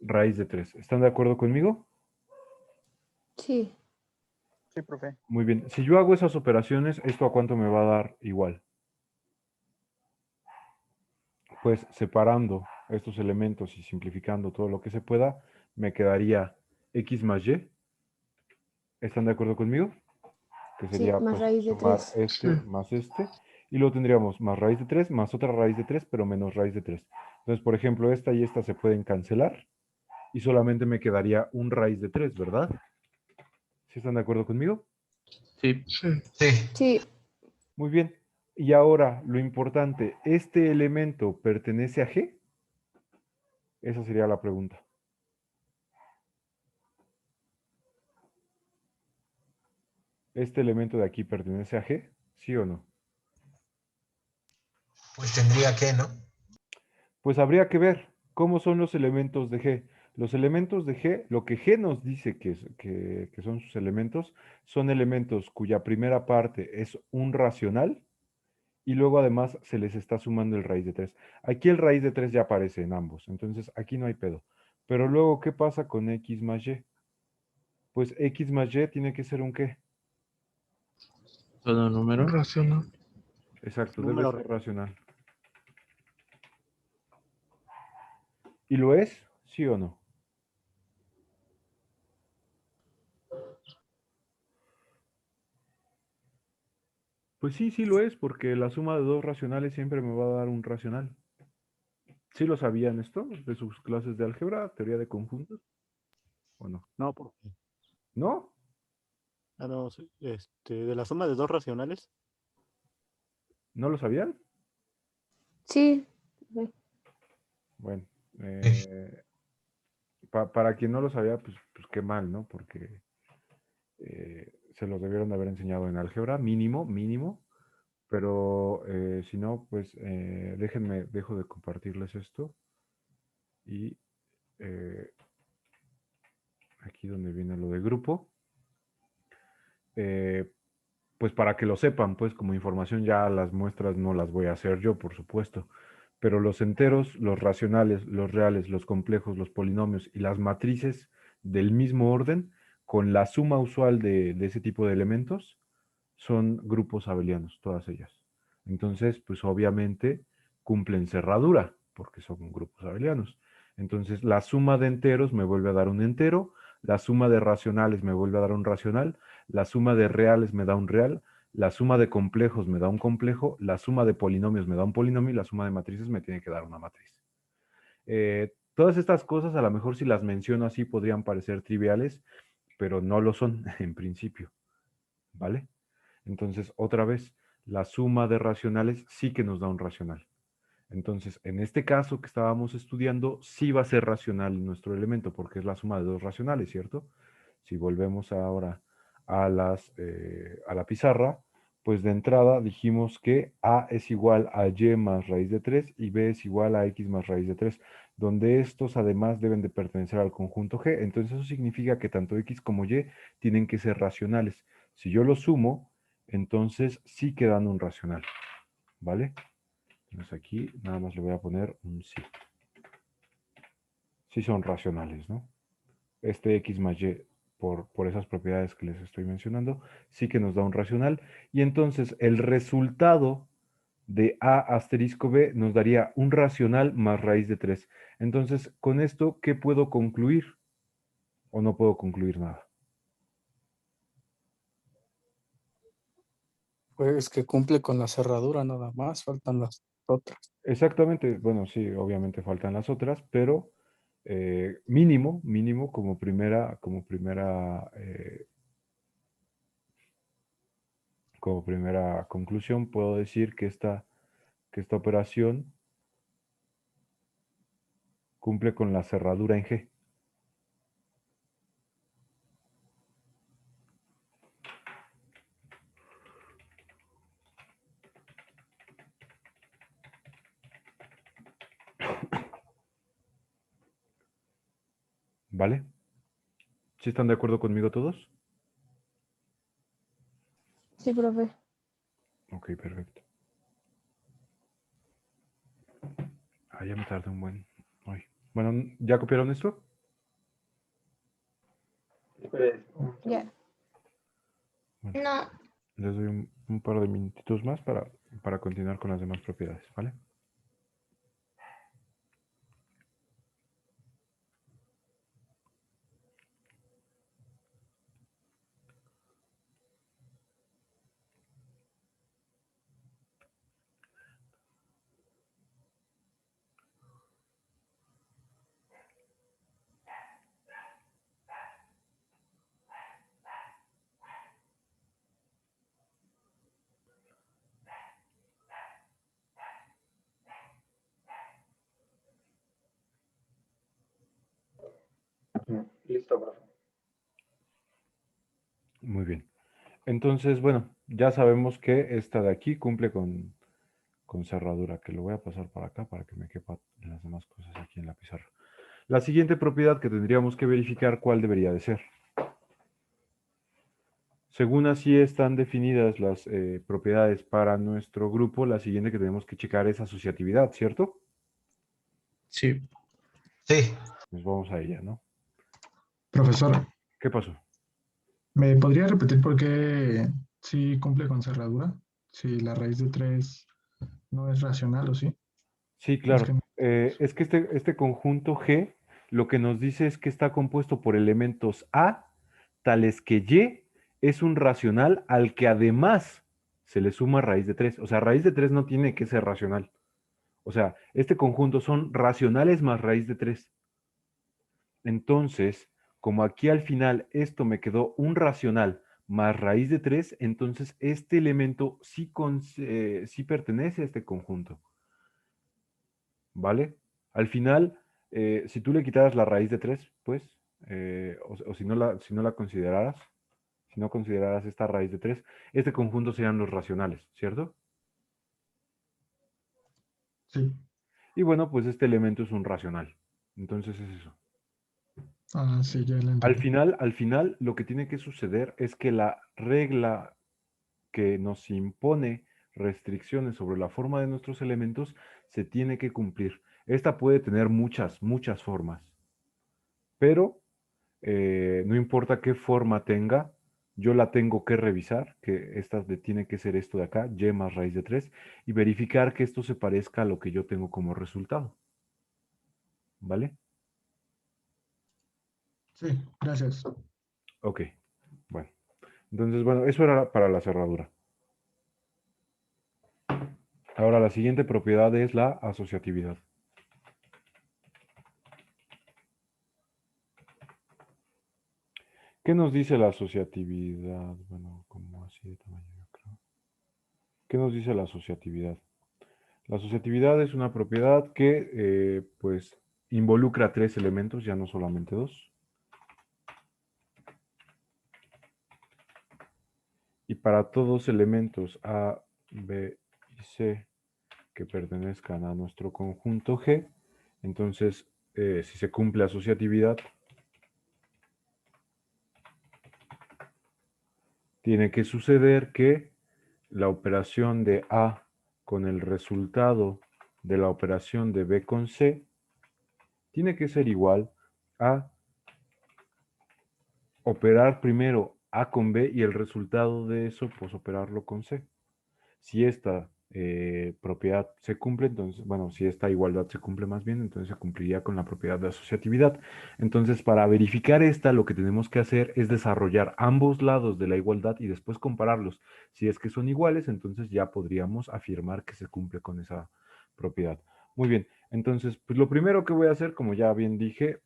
raíz de 3. ¿Están de acuerdo conmigo? Sí. Sí, profe. Muy bien. Si yo hago esas operaciones, ¿esto a cuánto me va a dar igual? Pues separando estos elementos y simplificando todo lo que se pueda, me quedaría x más y. ¿Están de acuerdo conmigo? Que Sí, sería más pues raíz de sumar 3. este más este. Y luego tendríamos más raíz de 3 más otra raíz de 3, pero menos raíz de 3. Entonces, por ejemplo, esta y esta se pueden cancelar y solamente me quedaría un raíz de 3, ¿verdad? ¿Sí están de acuerdo conmigo? Sí. Sí. Sí. Sí. Muy bien. Y ahora, lo importante, ¿este elemento pertenece a G? Esa sería la pregunta. ¿Este elemento de aquí pertenece a G? ¿Sí o no? Pues tendría que, ¿no? Pues habría que ver cómo son los elementos de G. Los elementos de G, lo que G nos dice que son sus elementos, son elementos cuya primera parte es un racional y luego además se les está sumando el raíz de 3. Aquí el raíz de 3 ya aparece en ambos, entonces aquí no hay pedo. Pero luego, ¿qué pasa con X más Y? Pues X más Y tiene que ser un ¿qué? Todo número. Racional. Exacto, debe Número ser racional. ¿Y lo es? ¿Sí o no? Pues sí, sí lo es, porque la suma de dos racionales siempre me va a dar un racional. ¿Sí lo sabían esto de sus clases de álgebra, teoría de conjuntos? ¿O no? No, porque ¿No? no, de la suma de dos racionales. ¿No lo sabían? Sí, profe. Bueno, para quien no lo sabía, pues qué mal, ¿no? Porque se los debieron de haber enseñado en álgebra, mínimo, mínimo. Pero si no, pues dejo de compartirles esto. Y aquí donde viene lo de grupo. Pues para que lo sepan, pues como información ya las muestras no las voy a hacer yo, por supuesto. Pero los enteros, los racionales, los reales, los complejos, los polinomios y las matrices del mismo orden, con la suma usual de ese tipo de elementos, son grupos abelianos, todas ellas. Entonces, pues obviamente cumplen cerradura, porque son grupos abelianos. Entonces, la suma de enteros me vuelve a dar un entero, la suma de racionales me vuelve a dar un racional, la suma de reales me da un real, la suma de complejos me da un complejo, la suma de polinomios me da un polinomio y la suma de matrices me tiene que dar una matriz. Todas estas cosas, a lo mejor si las menciono así, podrían parecer triviales, pero no lo son en principio, ¿vale? Entonces, otra vez, la suma de racionales sí que nos da un racional. Entonces, en este caso que estábamos estudiando, sí va a ser racional nuestro elemento, porque es la suma de dos racionales, ¿cierto? Si volvemos ahora a la pizarra, pues de entrada dijimos que A es igual a Y más raíz de 3 y B es igual a X más raíz de 3, donde estos además deben de pertenecer al conjunto G. Entonces eso significa que tanto X como Y tienen que ser racionales. Si yo los sumo, entonces sí quedan un racional, ¿vale? Entonces aquí nada más le voy a poner un sí. Sí son racionales, ¿no? Este X más Y, por esas propiedades que les estoy mencionando, sí que nos da un racional. Y entonces el resultado de A asterisco B nos daría un racional más raíz de 3. Entonces, con esto, ¿qué puedo concluir? ¿O no puedo concluir nada? Pues que cumple con la cerradura nada más, faltan las otras. Exactamente, bueno, sí, obviamente faltan las otras, pero mínimo, mínimo como primera conclusión, puedo decir que esta operación cumple con la cerradura en G. ¿Vale? ¿Sí están de acuerdo conmigo todos? Sí, profe. Ok, perfecto. Ya me tardé un buen. Ay. Bueno, ¿ya copiaron esto? Espere, Ya. Bueno, No. les doy un par de minutitos más para continuar con las demás propiedades, ¿vale? listo, profe. Muy bien. Entonces, bueno, ya sabemos que esta de aquí cumple con con cerradura, que lo voy a pasar para acá para que me quepa las demás cosas aquí en la pizarra. La siguiente propiedad que tendríamos que verificar, ¿cuál debería de ser? Según así están definidas las propiedades para nuestro grupo, la siguiente que tenemos que checar es asociatividad, ¿cierto? Sí. Sí. Pues vamos a ella, ¿no? Profesor, ¿Qué pasó? ¿me podría repetir por qué sí cumple con cerradura? Si la raíz de 3 no es racional, ¿o sí? Sí, Es claro. que no- Es que este conjunto G lo que nos dice es que está compuesto por elementos A, tales que Y es un racional al que además se le suma raíz de 3. O sea, raíz de 3 no tiene que ser racional. O sea, este conjunto son racionales más raíz de 3. Entonces, como aquí al final esto me quedó un racional más raíz de 3, entonces este elemento sí pertenece a este conjunto. ¿Vale? Al final, si tú le quitaras la raíz de 3, pues, o si no la consideraras, si no consideraras esta raíz de 3, este conjunto serían los racionales, ¿cierto? Sí. Y bueno, pues este elemento es un racional. Entonces es eso. Ah, sí, ya lo entendí. Al final, lo que tiene que suceder es que la regla que nos impone restricciones sobre la forma de nuestros elementos se tiene que cumplir. Esta puede tener muchas formas, pero no importa qué forma tenga, yo la tengo que revisar, que tiene que ser esto de acá, y más raíz de 3, y verificar que esto se parezca a lo que yo tengo como resultado. ¿Vale? Sí, gracias. Ok, bueno. Entonces, bueno, eso era para la cerradura. Ahora, la siguiente propiedad es la asociatividad. ¿Qué nos dice la asociatividad? Bueno, como así de tamaño, yo creo. ¿Qué nos dice la asociatividad? La asociatividad es una propiedad que, pues, involucra 3 elementos, ya no solamente 2. Y para todos elementos A, B y C que pertenezcan a nuestro conjunto G, entonces, si se cumple asociatividad, tiene que suceder que la operación de A con el resultado de la operación de B con C tiene que ser igual a operar primero A con B y el resultado de eso, pues operarlo con C. Si esta propiedad se cumple, entonces, bueno, si esta igualdad se cumple más bien, entonces se cumpliría con la propiedad de asociatividad. Entonces, para verificar esta, lo que tenemos que hacer es desarrollar ambos lados de la igualdad y después compararlos. Si es que son iguales, entonces ya podríamos afirmar que se cumple con esa propiedad. Muy bien, entonces, pues lo primero que voy a hacer, como ya bien dije,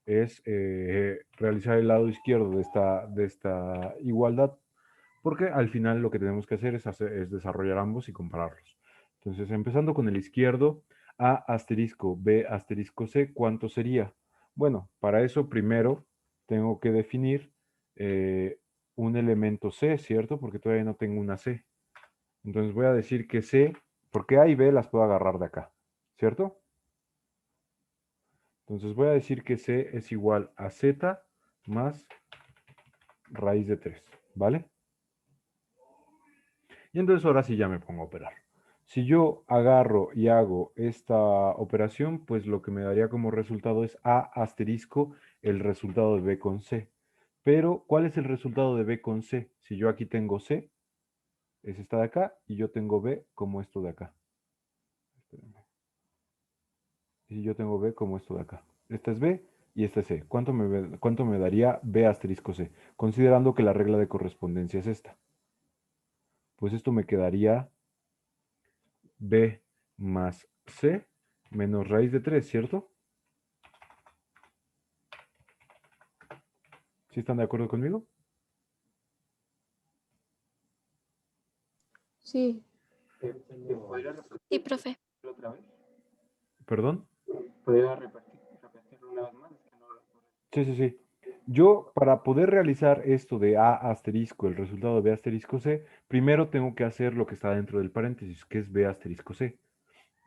es realizar el lado izquierdo de esta igualdad, porque al final lo que tenemos que hacer es desarrollar ambos y compararlos. Entonces, empezando con el izquierdo, A asterisco B asterisco C, ¿cuánto sería? Bueno, para eso primero tengo que definir un elemento C, ¿cierto? Porque todavía no tengo una C. Entonces voy a decir que C, porque A y B las puedo agarrar de acá, ¿cierto? Entonces voy a decir que C es igual a Z más raíz de 3, ¿vale? Y entonces ahora sí ya me pongo a operar. Si yo agarro y hago esta operación, pues lo que me daría como resultado es A asterisco el resultado de B con C. Pero, ¿cuál es el resultado de B con C? Si yo aquí tengo C, es esta de acá, y yo tengo B como esto de acá. Espérenme. Y yo tengo B como esto de acá. Esta es B y esta es C. ¿Cuánto me daría B asterisco C? Considerando que la regla de correspondencia es esta. Pues esto me quedaría B más C menos raíz de 3, ¿cierto? ¿Sí están de acuerdo conmigo? Sí, ¿Podría Sí, profe. repetirlo otra vez? ¿Perdón? ¿Podría repetirlo una vez más? Es que no lo recuerdo. Sí. Yo, para poder realizar esto de A asterisco, el resultado de B asterisco C, primero tengo que hacer lo que está dentro del paréntesis, que es B asterisco C.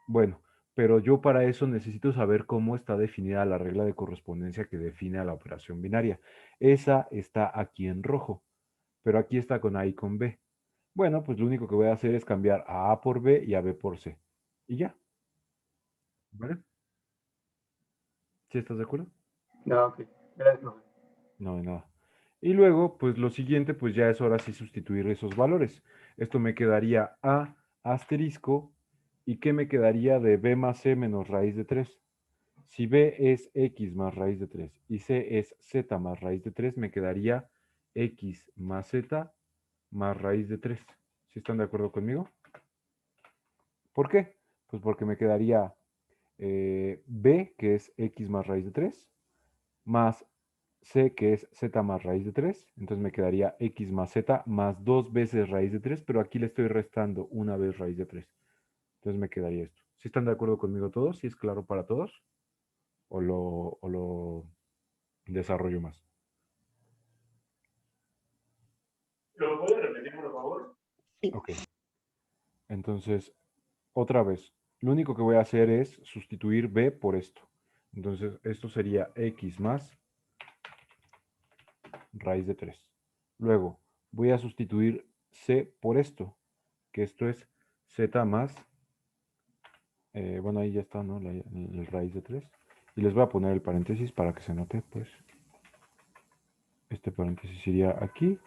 Bueno, pero yo para eso necesito saber cómo está definida la regla de correspondencia que define a la operación binaria. Esa está aquí en rojo, pero aquí está con A y con B. Bueno, pues lo único que voy a hacer es cambiar a A por B y a B por C. Y ya. ¿Vale? ¿Sí estás de acuerdo? No, ok. Gracias, profe. No, de nada. Y luego, pues lo siguiente, pues ya es ahora sí sustituir esos valores. Esto me quedaría A asterisco. ¿Y qué me quedaría de B más C menos raíz de 3? Si B es X más raíz de 3 y C es Z más raíz de 3, me quedaría X más Z más raíz de 3. ¿Sí están de acuerdo conmigo? ¿Por qué? Pues porque me quedaría B, que es X más raíz de 3, más C, que es Z más raíz de 3. Entonces me quedaría X más Z más 2 veces raíz de 3, pero aquí le estoy restando una vez raíz de 3. Entonces me quedaría esto. ¿Sí están de acuerdo conmigo todos? ¿Sí es claro para todos? ¿O lo desarrollo más? ¿Lo puede repetir, por favor? Ok. Entonces, otra vez, lo único que voy a hacer es sustituir B por esto. Entonces, esto sería X más raíz de 3. Luego, voy a sustituir C por esto, que esto es Z más, bueno, ahí ya está, ¿no? El raíz de 3. Y les voy a poner el paréntesis para que se note, pues. Este paréntesis iría aquí.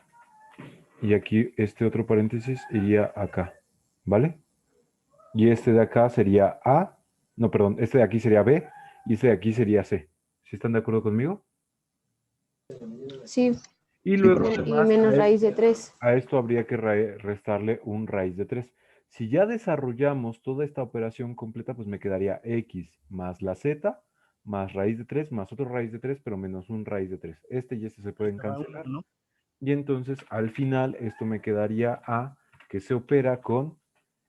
Y aquí este otro paréntesis iría acá, ¿vale? Y este de acá sería A, no, perdón, este de aquí sería B y este de aquí sería C. ¿Sí están de acuerdo conmigo? Sí, Y luego, y además, menos raíz de 3. a esto habría que restarle un raíz de 3. Si ya desarrollamos toda esta operación completa, pues me quedaría X más la Z más raíz de 3 más otro raíz de 3, pero menos un raíz de 3. Este y este se pueden cancelar. ¿No? Y entonces, al final, esto me quedaría A, que se opera con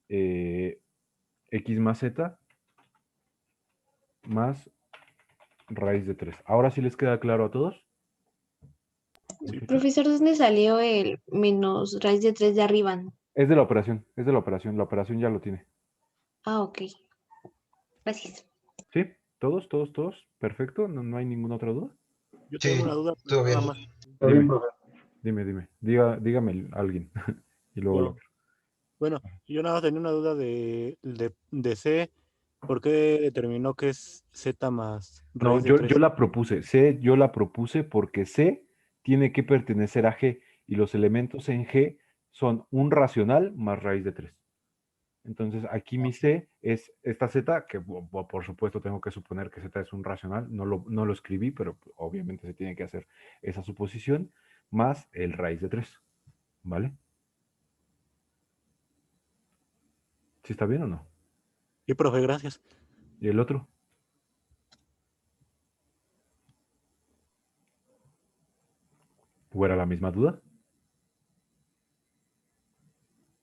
X más Z más raíz de 3. ¿Ahora sí les queda claro a todos? Sí. Profesor, ¿dónde salió el menos raíz de 3 de arriba? ¿No? Es de la operación, la operación ya lo tiene. Ah, ok. Gracias. ¿Sí? ¿Todos? Perfecto, no hay ninguna otra duda. Yo Sí, tengo una duda, pero todo bien. nada más. Dime, dime. Dígame alguien. Y luego Yo, bueno, yo nada más tenía una duda de C. ¿Por qué determinó que es Z más No, raíz de yo 3? la propuse. Yo la propuse porque C tiene que pertenecer a G y los elementos en G son un racional más raíz de 3. Entonces, aquí mi C es esta Z, que por supuesto tengo que suponer que Z es un racional, no lo escribí, pero obviamente se tiene que hacer esa suposición, más el raíz de 3, ¿vale? ¿Sí está bien o no? Sí, profe, gracias. ¿Y el otro? ¿O era la misma duda?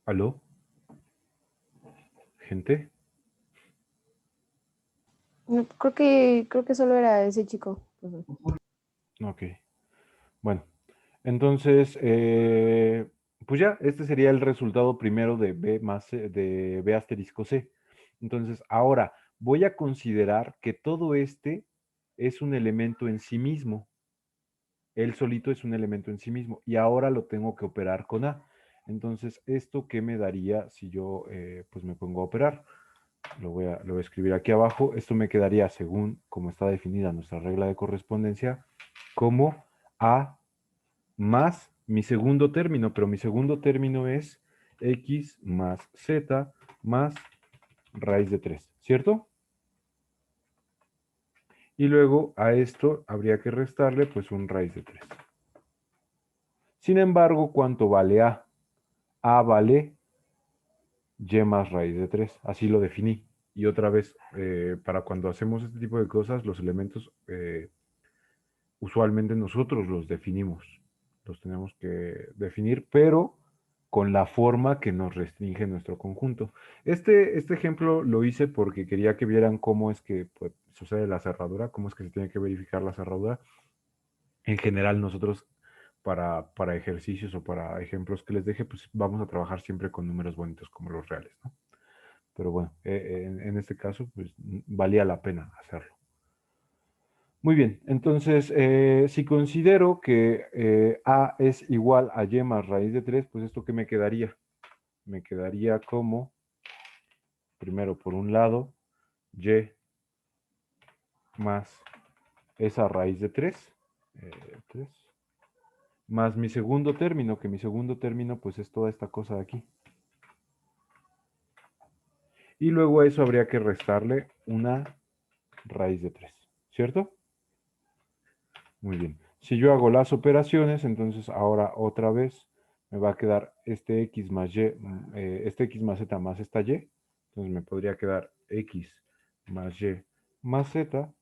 ¿Aló? ¿Gente? No, creo que solo era ese chico. Profe. Ok. Bueno, entonces, pues ya, este sería el resultado primero de B más de B asterisco C. Entonces, ahora voy a considerar que todo este es un elemento en sí mismo. Él solito es un elemento en sí mismo y ahora lo tengo que operar con A. Entonces, ¿esto qué me daría si yo pues me pongo a operar? Lo voy a escribir aquí abajo. Esto me quedaría, según como está definida nuestra regla de correspondencia, como A más mi segundo término, pero mi segundo término es X más Z más raíz de 3, ¿cierto? Y luego a esto habría que restarle pues un raíz de 3. Sin embargo, ¿cuánto vale A? A vale Y más raíz de 3, así lo definí. Y otra vez, para cuando hacemos este tipo de cosas, los elementos usualmente nosotros los definimos. Los tenemos que definir, pero con la forma que nos restringe nuestro conjunto. Este ejemplo lo hice porque quería que vieran cómo es que pues, sucede la cerradura, cómo es que se tiene que verificar la cerradura. En general, nosotros para ejercicios o para ejemplos que les deje, pues vamos a trabajar siempre con números bonitos como los reales, ¿no? Pero bueno, en este caso, pues valía la pena hacerlo. Muy bien, entonces, si considero que A es igual a Y más raíz de 3, pues ¿esto qué me quedaría? Me quedaría como, primero por un lado, Y más esa raíz de 3, 3, más mi segundo término, que mi segundo término pues es toda esta cosa de aquí. Y luego a eso habría que restarle una raíz de 3, ¿cierto? Muy bien. Si yo hago las operaciones, entonces ahora otra vez me va a quedar este x más y, este x más z más esta y. Entonces me podría quedar x más y más z,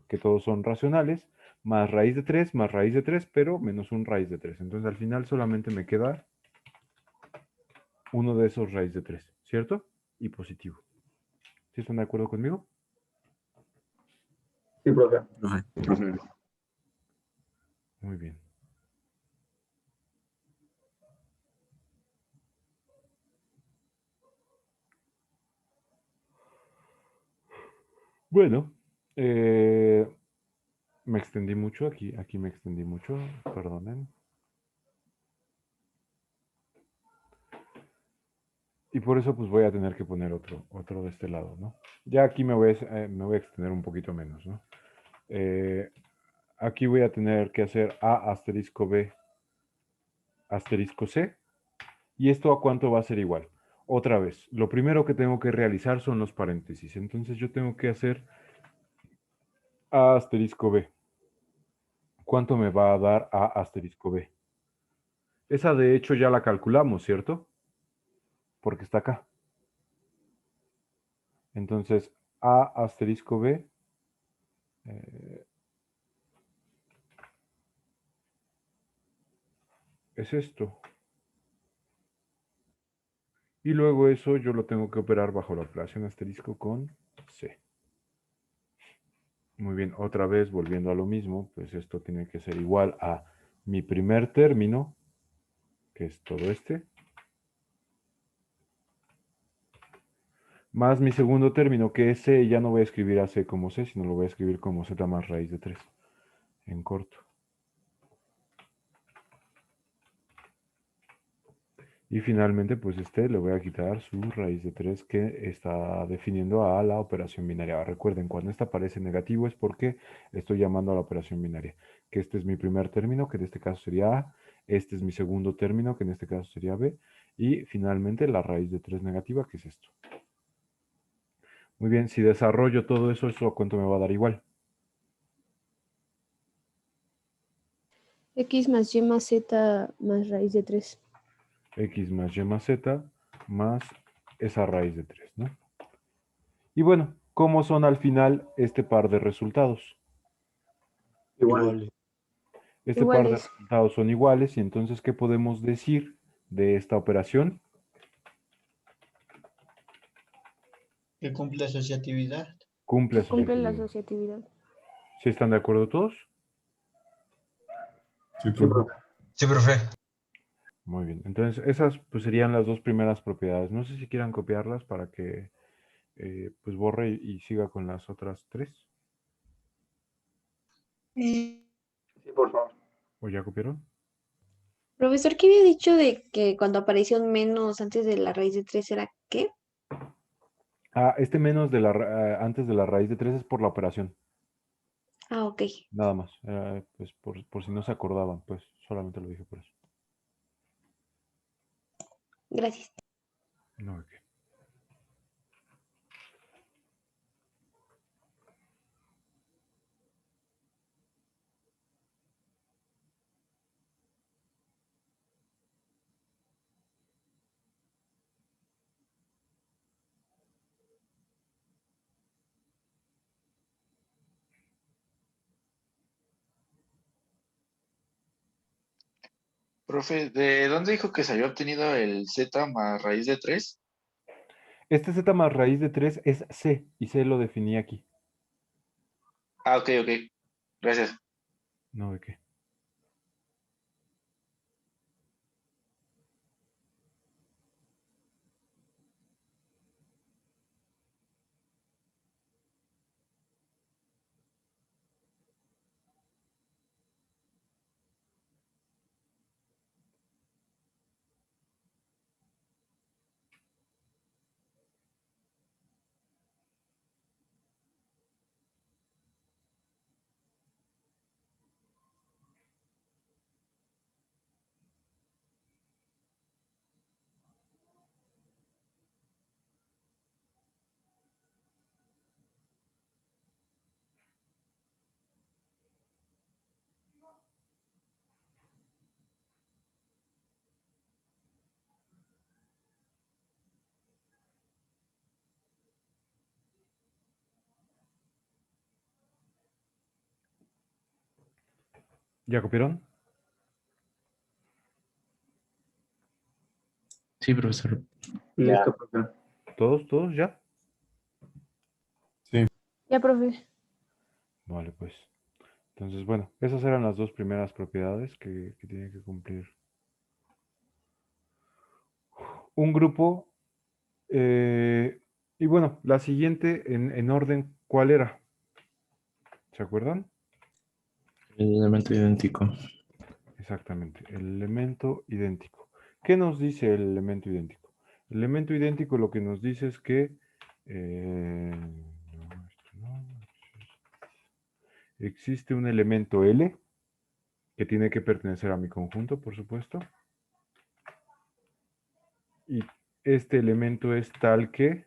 que todos son racionales, más raíz de 3, más raíz de 3, pero menos un raíz de 3. Entonces al final solamente me queda uno de esos raíz de 3, ¿cierto? Y positivo. ¿Sí están de acuerdo conmigo? Sí, profe. Muy bien. Bueno, me extendí mucho, aquí me extendí mucho, perdonen. Y por eso pues voy a tener que poner otro de este lado, ¿no? Ya aquí me voy a extender un poquito menos, ¿no? Aquí voy a tener que hacer A asterisco B asterisco C. ¿Y esto a cuánto va a ser igual? Otra vez, lo primero que tengo que realizar son los paréntesis. Entonces yo tengo que hacer A asterisco B. ¿Cuánto me va a dar A asterisco B? Esa de hecho ya la calculamos, ¿cierto? Porque está acá. Entonces, A asterisco B es esto. Y luego eso yo lo tengo que operar bajo la operación asterisco con C. Muy bien, otra vez volviendo a lo mismo, pues esto tiene que ser igual a mi primer término, que es todo este, más mi segundo término, que es C, y ya no voy a escribir a C como C, sino lo voy a escribir como Z más raíz de 3, en corto. Y finalmente, pues le voy a quitar su raíz de 3 que está definiendo a la operación binaria. Recuerden, cuando esta aparece negativo es porque estoy llamando a la operación binaria. Que este es mi primer término, que en este caso sería A. Este es mi segundo término, que en este caso sería B. Y finalmente la raíz de 3 negativa, que es esto. Muy bien, si desarrollo todo eso, ¿eso cuánto me va a dar igual? X más Y más Z más raíz de 3. X más Y más Z más esa raíz de 3, ¿no? Y bueno, ¿cómo son al final este par de resultados? Igual. Este par de Iguales. resultados son iguales y entonces, ¿qué podemos decir de esta operación? Que cumple asociatividad. Cumple Que cumple la asociatividad. asociatividad. ¿Sí están de acuerdo todos? Sí, profe. Sí, profe. Muy bien. Entonces, esas pues serían las dos primeras propiedades. No sé si quieran copiarlas para que pues borre y siga con las otras tres. Sí, por favor. ¿O ya copiaron? Profesor, ¿qué había dicho de que cuando apareció un menos antes de la raíz de 3 era qué? Ah, este menos de antes de la raíz de 3 es por la operación. Ah, ok. Nada más. Pues por si no se acordaban, pues solamente lo dije por eso. Gracias. No, ¿de qué? Profe, ¿de dónde dijo que se había obtenido el Z más raíz de 3? Este Z más raíz de 3 es C y C lo definí aquí. Ah, ok. Gracias. No, ¿de qué? ¿Ya copiaron? Sí, profesor. Listo, profe. ¿Todos ya? Ya, profe. Vale, pues. Entonces, bueno, esas eran las dos primeras propiedades que tiene que cumplir un grupo. Y bueno, la siguiente en orden, ¿cuál era? ¿Se acuerdan? El elemento idéntico. Exactamente, el elemento idéntico. ¿Qué nos dice el elemento idéntico? El elemento idéntico lo que nos dice es que existe un elemento L que tiene que pertenecer a mi conjunto, por supuesto. Y este elemento es tal que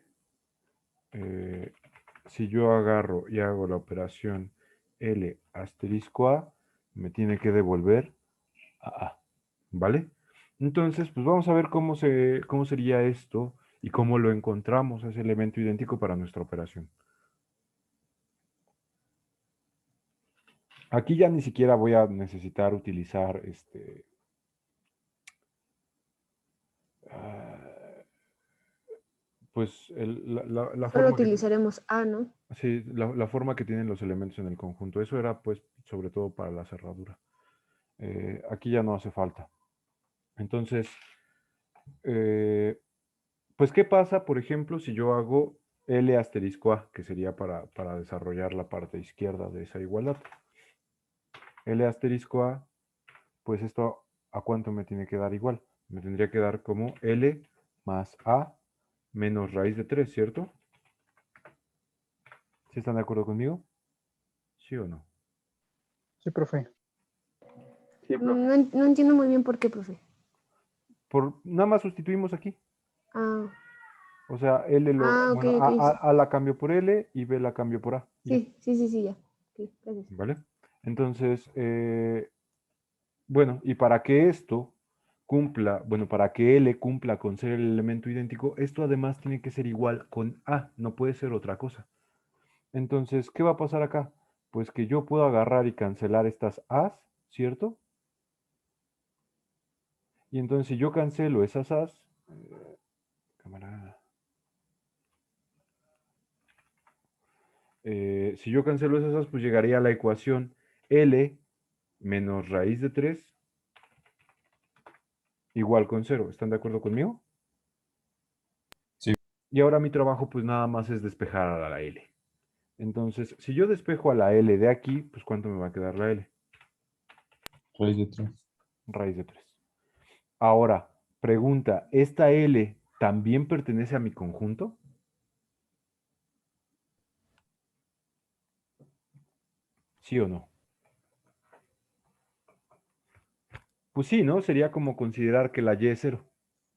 si yo agarro y hago la operación L asterisco A, me tiene que devolver a, ¿vale? Entonces, pues vamos a ver cómo sería esto y cómo lo encontramos, ese elemento idéntico para nuestra operación. Aquí ya ni siquiera voy a necesitar utilizar pues la Solo forma que, utilizaremos A, ¿no? sí, la forma que tienen los elementos en el conjunto. Eso era pues sobre todo para la cerradura. Aquí ya no hace falta. Entonces, pues, ¿qué pasa, por ejemplo, si yo hago L asterisco A, que sería para desarrollar la parte izquierda de esa igualdad? L asterisco A, pues esto, ¿a cuánto me tiene que dar igual? Me tendría que dar como L más A menos raíz de 3, ¿cierto? ¿Sí están de acuerdo conmigo? ¿Sí o no? Sí, profe. Sí, profe. No entiendo muy bien por qué, profe. Nada más sustituimos aquí. Ah, O sea, L ok, bueno, ok. A la cambio por L y B la cambio por A. Ya, Sí, ya. Ok, gracias. ¿vale? Entonces, bueno, y para que esto cumpla, bueno, para que L cumpla con ser el elemento idéntico, esto además tiene que ser igual con A, no puede ser otra cosa. Entonces, ¿qué va a pasar acá? Pues que yo puedo agarrar y cancelar estas A's, ¿cierto? Y entonces si yo cancelo esas A's, camarada, si yo cancelo esas A's, pues llegaría a la ecuación L menos raíz de 3 igual con 0. ¿Están de acuerdo conmigo? Sí. Y ahora mi trabajo pues nada más es despejar a la L. Entonces, si yo despejo a la L de aquí, pues ¿cuánto me va a quedar la L? Raíz de 3. Raíz de 3. Ahora, pregunta, ¿esta L también pertenece a mi conjunto? ¿Sí o no? Pues sí, ¿no? Sería como considerar que la Y es 0.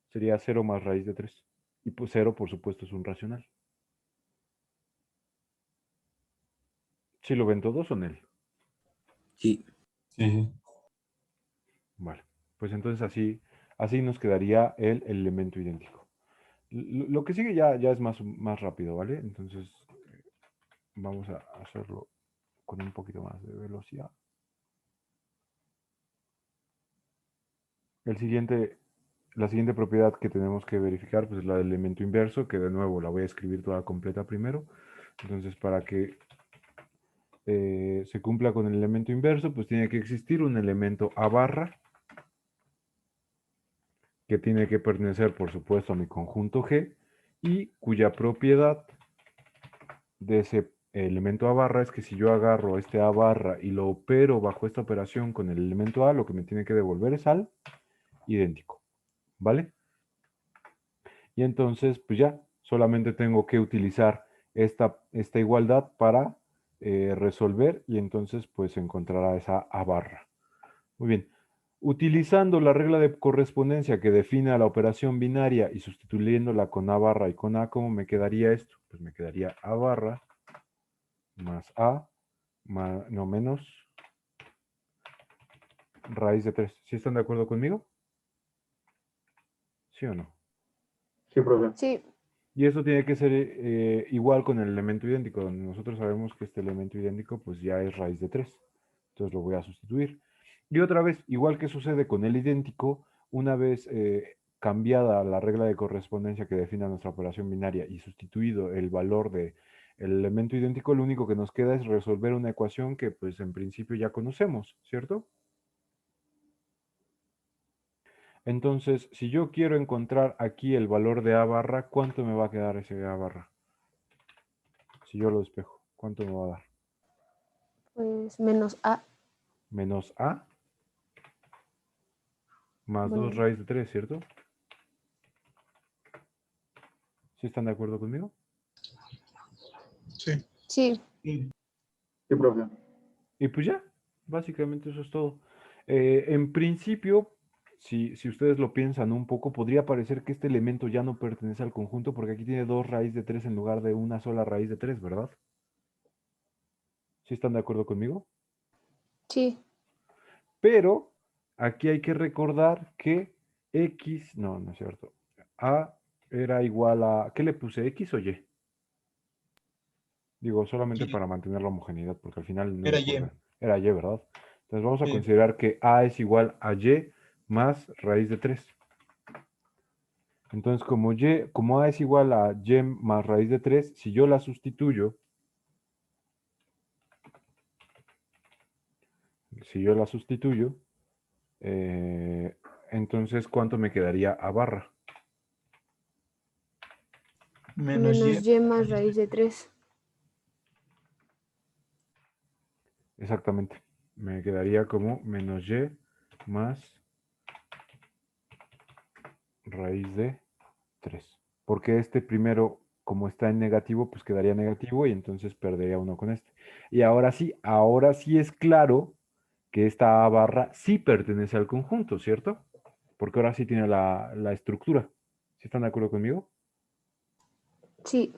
Sería 0 más raíz de 3. Y pues 0, por supuesto, es un racional. ¿Sí lo ven todos o no? Sí. Sí. Vale, pues entonces así nos quedaría el elemento idéntico. Lo que sigue ya es más rápido, ¿vale? Entonces vamos a hacerlo con un poquito más de velocidad. La siguiente propiedad que tenemos que verificar pues, es la del elemento inverso, que de nuevo la voy a escribir toda completa primero. Entonces, para que se cumpla con el elemento inverso, pues tiene que existir un elemento A barra, que tiene que pertenecer, por supuesto, a mi conjunto G, y cuya propiedad de ese elemento A barra es que si yo agarro este A barra y lo opero bajo esta operación con el elemento A, lo que me tiene que devolver es al idéntico, ¿vale? Y entonces, pues ya, solamente tengo que utilizar esta igualdad para resolver y entonces pues encontrará esa A barra. Muy bien. Utilizando la regla de correspondencia que define la operación binaria y sustituyéndola con A barra y con A, ¿cómo me quedaría esto? Pues me quedaría A barra más A menos raíz de 3. ¿Sí están de acuerdo conmigo? ¿Sí o no? Sí, profe. Sí, Y eso tiene que ser igual con el elemento idéntico, donde nosotros sabemos que este elemento idéntico pues ya es raíz de 3. Entonces lo voy a sustituir. Y otra vez, igual que sucede con el idéntico, una vez cambiada la regla de correspondencia que define nuestra operación binaria y sustituido el valor del elemento idéntico, lo único que nos queda es resolver una ecuación que pues en principio ya conocemos, ¿cierto? Entonces, si yo quiero encontrar aquí el valor de A barra, ¿cuánto me va a quedar ese A barra? Si yo lo despejo, ¿cuánto me va a dar? Pues menos A. Menos A más Bueno. 2 raíz de 3, ¿cierto? ¿Sí están de acuerdo conmigo? Sí. Sí. Sí, profe. Y pues ya, básicamente eso es todo. En principio, si ustedes lo piensan un poco, podría parecer que este elemento ya no pertenece al conjunto porque aquí tiene 2 raíz de 3 en lugar de una sola raíz de 3, ¿verdad? ¿Sí están de acuerdo conmigo? Sí. Pero aquí hay que recordar que X, no es cierto. A era igual a, ¿qué le puse? ¿X o Y? Digo, solamente Y para mantener la homogeneidad, porque al final no era importa. Y. Era Y, ¿verdad? Entonces vamos a Sí. considerar que A es igual a Y más raíz de 3. Entonces, como A es igual a Y más raíz de 3, si yo la sustituyo, entonces, ¿cuánto me quedaría A barra? Menos Y más raíz de 3. Exactamente. Me quedaría como menos Y más raíz de 3. Porque este primero, como está en negativo, pues quedaría negativo y entonces perdería uno con este. Y ahora sí es claro que esta A barra sí pertenece al conjunto, ¿cierto? Porque ahora sí tiene la estructura. ¿Sí están de acuerdo conmigo? Sí.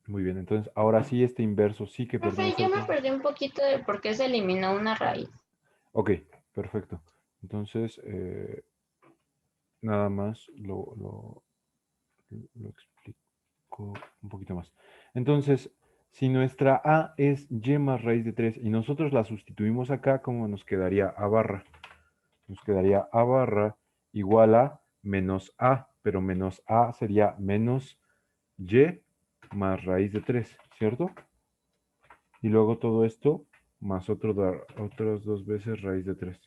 Muy bien, entonces ahora sí este inverso sí que Profe, pertenece yo al me conjunto. perdí un poquito de por qué se eliminó una raíz. Ok, perfecto. Entonces, nada más lo explico un poquito más. Entonces, si nuestra A es Y más raíz de 3 y nosotros la sustituimos acá, ¿cómo nos quedaría A barra? Nos quedaría A barra igual a menos A, pero menos A sería menos Y más raíz de 3, ¿cierto? Y luego todo esto más otras 2 veces raíz de 3.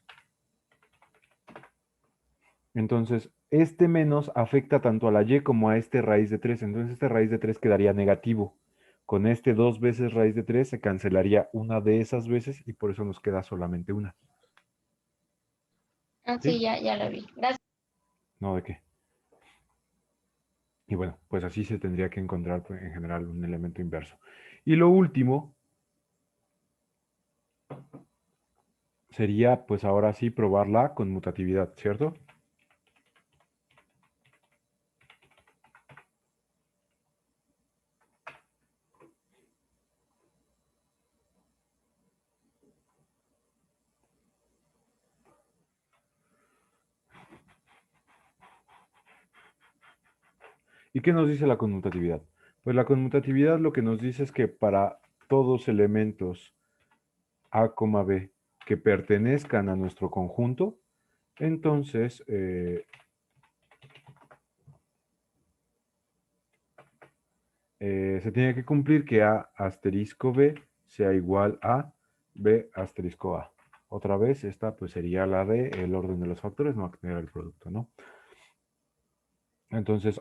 Entonces, este menos afecta tanto a la Y como a este raíz de 3. Entonces, este raíz de 3 quedaría negativo. Con este 2 veces raíz de 3 se cancelaría una de esas veces y por eso nos queda solamente una. Ah, ¿Sí? sí, ya lo vi. Gracias. No, ¿de qué? Y bueno, pues así se tendría que encontrar pues, en general un elemento inverso. Y lo último sería, pues ahora sí, probar la conmutatividad, ¿cierto? ¿Y qué nos dice la conmutatividad? Pues la conmutatividad lo que nos dice es que para todos elementos A, B que pertenezcan a nuestro conjunto, entonces se tiene que cumplir que A asterisco B sea igual a B asterisco A. Otra vez, esta pues sería la de el orden de los factores, no va a tener el producto, ¿no? Entonces,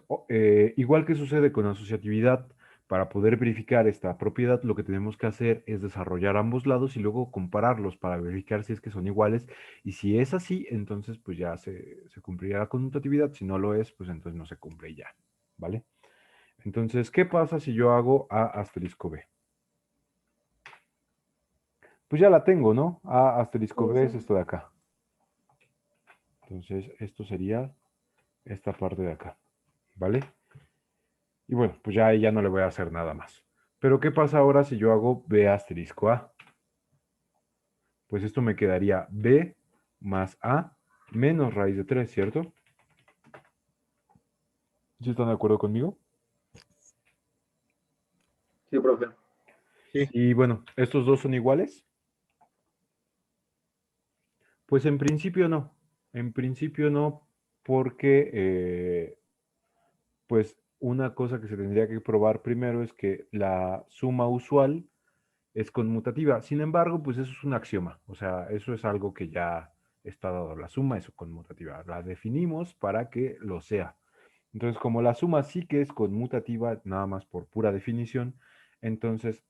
igual que sucede con asociatividad, para poder verificar esta propiedad, lo que tenemos que hacer es desarrollar ambos lados y luego compararlos para verificar si es que son iguales. Y si es así, entonces pues ya se cumpliría la conmutatividad. Si no lo es, pues entonces no se cumple y ya, ¿vale? Entonces, ¿qué pasa si yo hago A asterisco B? Pues ya la tengo, ¿no? A asterisco B es esto de acá. Entonces, esto sería esta parte de acá, ¿vale? Y bueno, pues ya ahí ya no le voy a hacer nada más. Pero ¿qué pasa ahora si yo hago B asterisco A? Pues esto me quedaría B más A menos raíz de 3, ¿cierto? ¿Sí están de acuerdo conmigo? Sí, profe. Sí. Y bueno, ¿estos dos son iguales? Pues en principio no. En principio no, porque pues una cosa que se tendría que probar primero es que la suma usual es conmutativa. Sin embargo, pues eso es un axioma. O sea, eso es algo que ya está dado. La suma es conmutativa. La definimos para que lo sea. Entonces, como la suma sí que es conmutativa, nada más por pura definición, entonces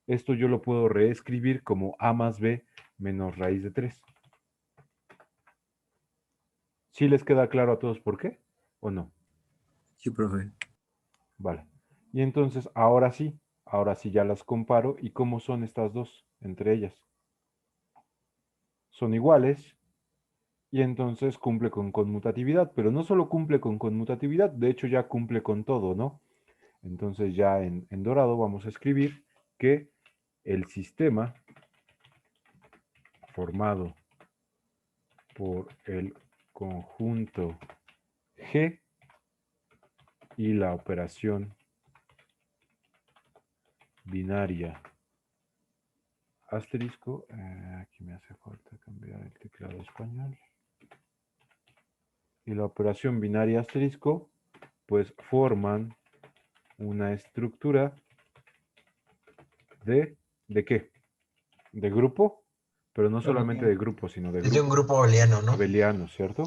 esto yo lo puedo reescribir como a más b menos raíz de 3. ¿Sí les queda claro a todos por qué o no? Sí, profe. Vale. Y entonces, ahora sí ya las comparo. ¿Y cómo son estas dos entre ellas? Son iguales y entonces cumple con conmutatividad, pero no solo cumple con conmutatividad, de hecho ya cumple con todo, ¿no? Entonces ya en dorado vamos a escribir que el sistema formado por el conjunto G y la operación binaria asterisco, aquí me hace falta cambiar el teclado español, y la operación binaria asterisco, pues forman una estructura ¿de qué? De grupo, pero no solamente de grupo, sino de Es de un grupo grupo booleano, ¿no? abeliano, ¿cierto?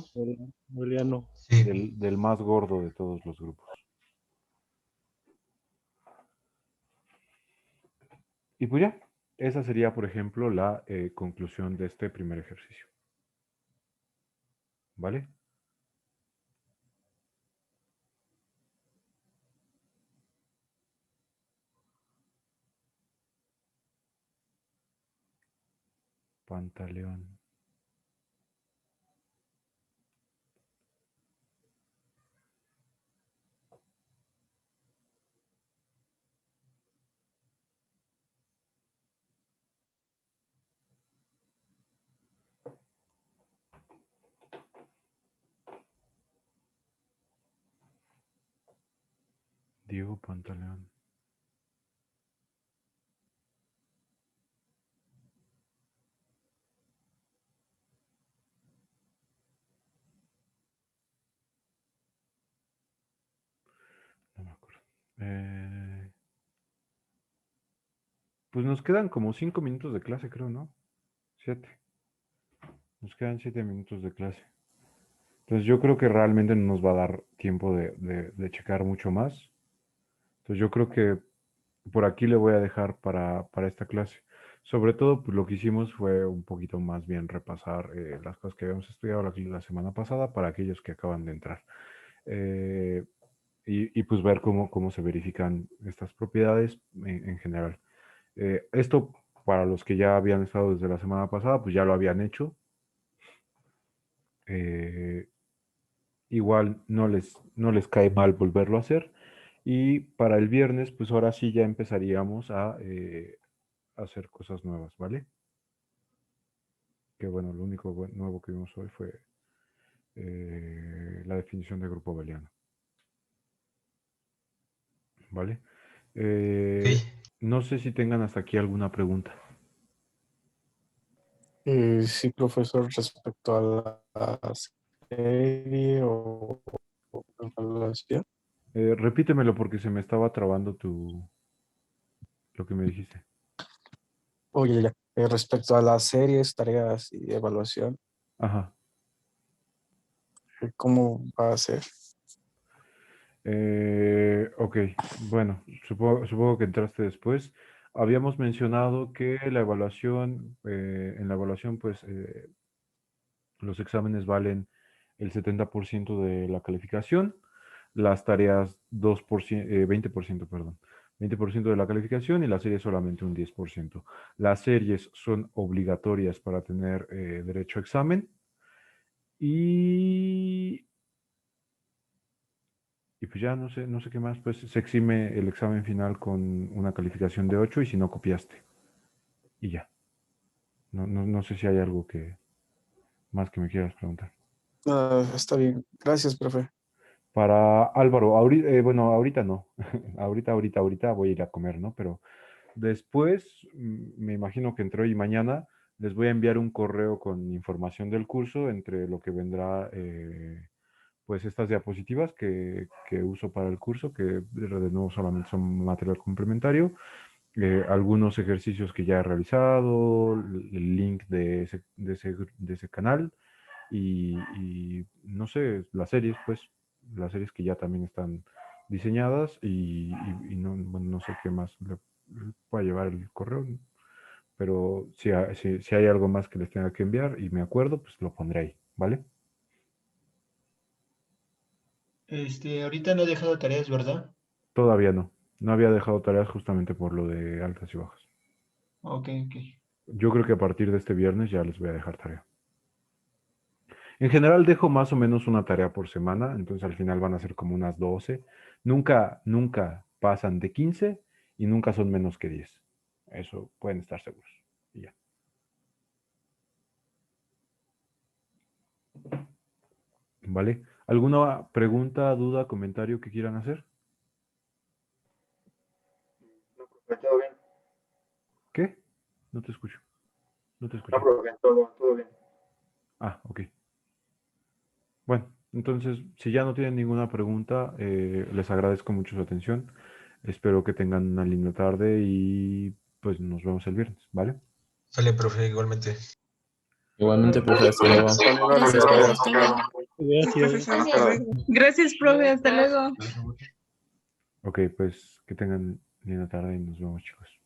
Booleano. Sí. Del más gordo de todos los grupos. Y pues ya, esa sería, por ejemplo, la conclusión de este primer ejercicio. ¿Vale? Pantaleón. Diego Pantaleón. No me acuerdo. Pues nos quedan como 5 minutos de clase, creo, ¿no? 7. Nos quedan 7 minutos de clase. Entonces yo creo que realmente no nos va a dar tiempo de checar mucho más. Entonces yo creo que por aquí le voy a dejar para esta clase. Sobre todo, pues lo que hicimos fue un poquito más bien repasar las cosas que habíamos estudiado la semana pasada para aquellos que acaban de entrar. Y pues ver cómo se verifican estas propiedades en general. Esto para los que ya habían estado desde la semana pasada, pues ya lo habían hecho. Igual no les cae mal volverlo a hacer. Y para el viernes, pues ahora sí ya empezaríamos a hacer cosas nuevas, ¿vale? Que bueno, lo único nuevo que vimos hoy fue la definición de grupo abeliano. ¿Vale? No sé si tengan hasta aquí alguna pregunta. Sí, profesor, respecto a la serie o evaluación. Repítemelo porque se me estaba trabando lo que me dijiste. Oye, ya. Respecto a las series, tareas y evaluación, Ajá. ¿cómo va a ser? Ok, bueno, supongo que entraste después. Habíamos mencionado que la evaluación, en la evaluación, pues los exámenes valen el 70% de la calificación, las tareas 20%, perdón, 20% de la calificación y la serie solamente un 10%. Las series son obligatorias para tener derecho a examen y pues ya no sé qué más, pues se exime el examen final con una calificación de 8 y si no copiaste. Y ya. No sé si hay algo más que me quieras preguntar. Está bien. Gracias, profe. Para Álvaro, bueno, ahorita no. ahorita voy a ir a comer, ¿no? Pero después, me imagino que entre hoy y mañana les voy a enviar un correo con información del curso, entre lo que vendrá, pues estas diapositivas que uso para el curso, que de nuevo solamente son material complementario, algunos ejercicios que ya he realizado, el link de ese canal y no sé, las series, pues, las series que ya también están diseñadas y no, bueno, no sé qué más le pueda llevar el correo, pero si hay algo más que les tenga que enviar y me acuerdo, pues lo pondré ahí, ¿vale? Ahorita no he dejado tareas, ¿verdad? Todavía no. No había dejado tareas justamente por lo de altas y bajas. Ok, ok. Yo creo que a partir de este viernes ya les voy a dejar tarea. En general dejo más o menos una tarea por semana, entonces al final van a ser como unas 12. Nunca pasan de 15 y nunca son menos que 10. Eso pueden estar seguros. Y ya. ¿Vale? ¿Alguna pregunta, duda, comentario que quieran hacer? No, profe, todo bien. ¿Qué? No te escucho. No te No, escucho. profe, todo bien. Ah, ok. Bueno, entonces, si ya no tienen ninguna pregunta, les agradezco mucho su atención. Espero que tengan una linda tarde y pues nos vemos el viernes, ¿vale? Sale, profe, igualmente. Igualmente, profe, hasta luego. Gracias, profe. Hasta luego. Gracias. Gracias, profe. Hasta luego. Ok, pues que tengan linda tarde y nos vemos, chicos.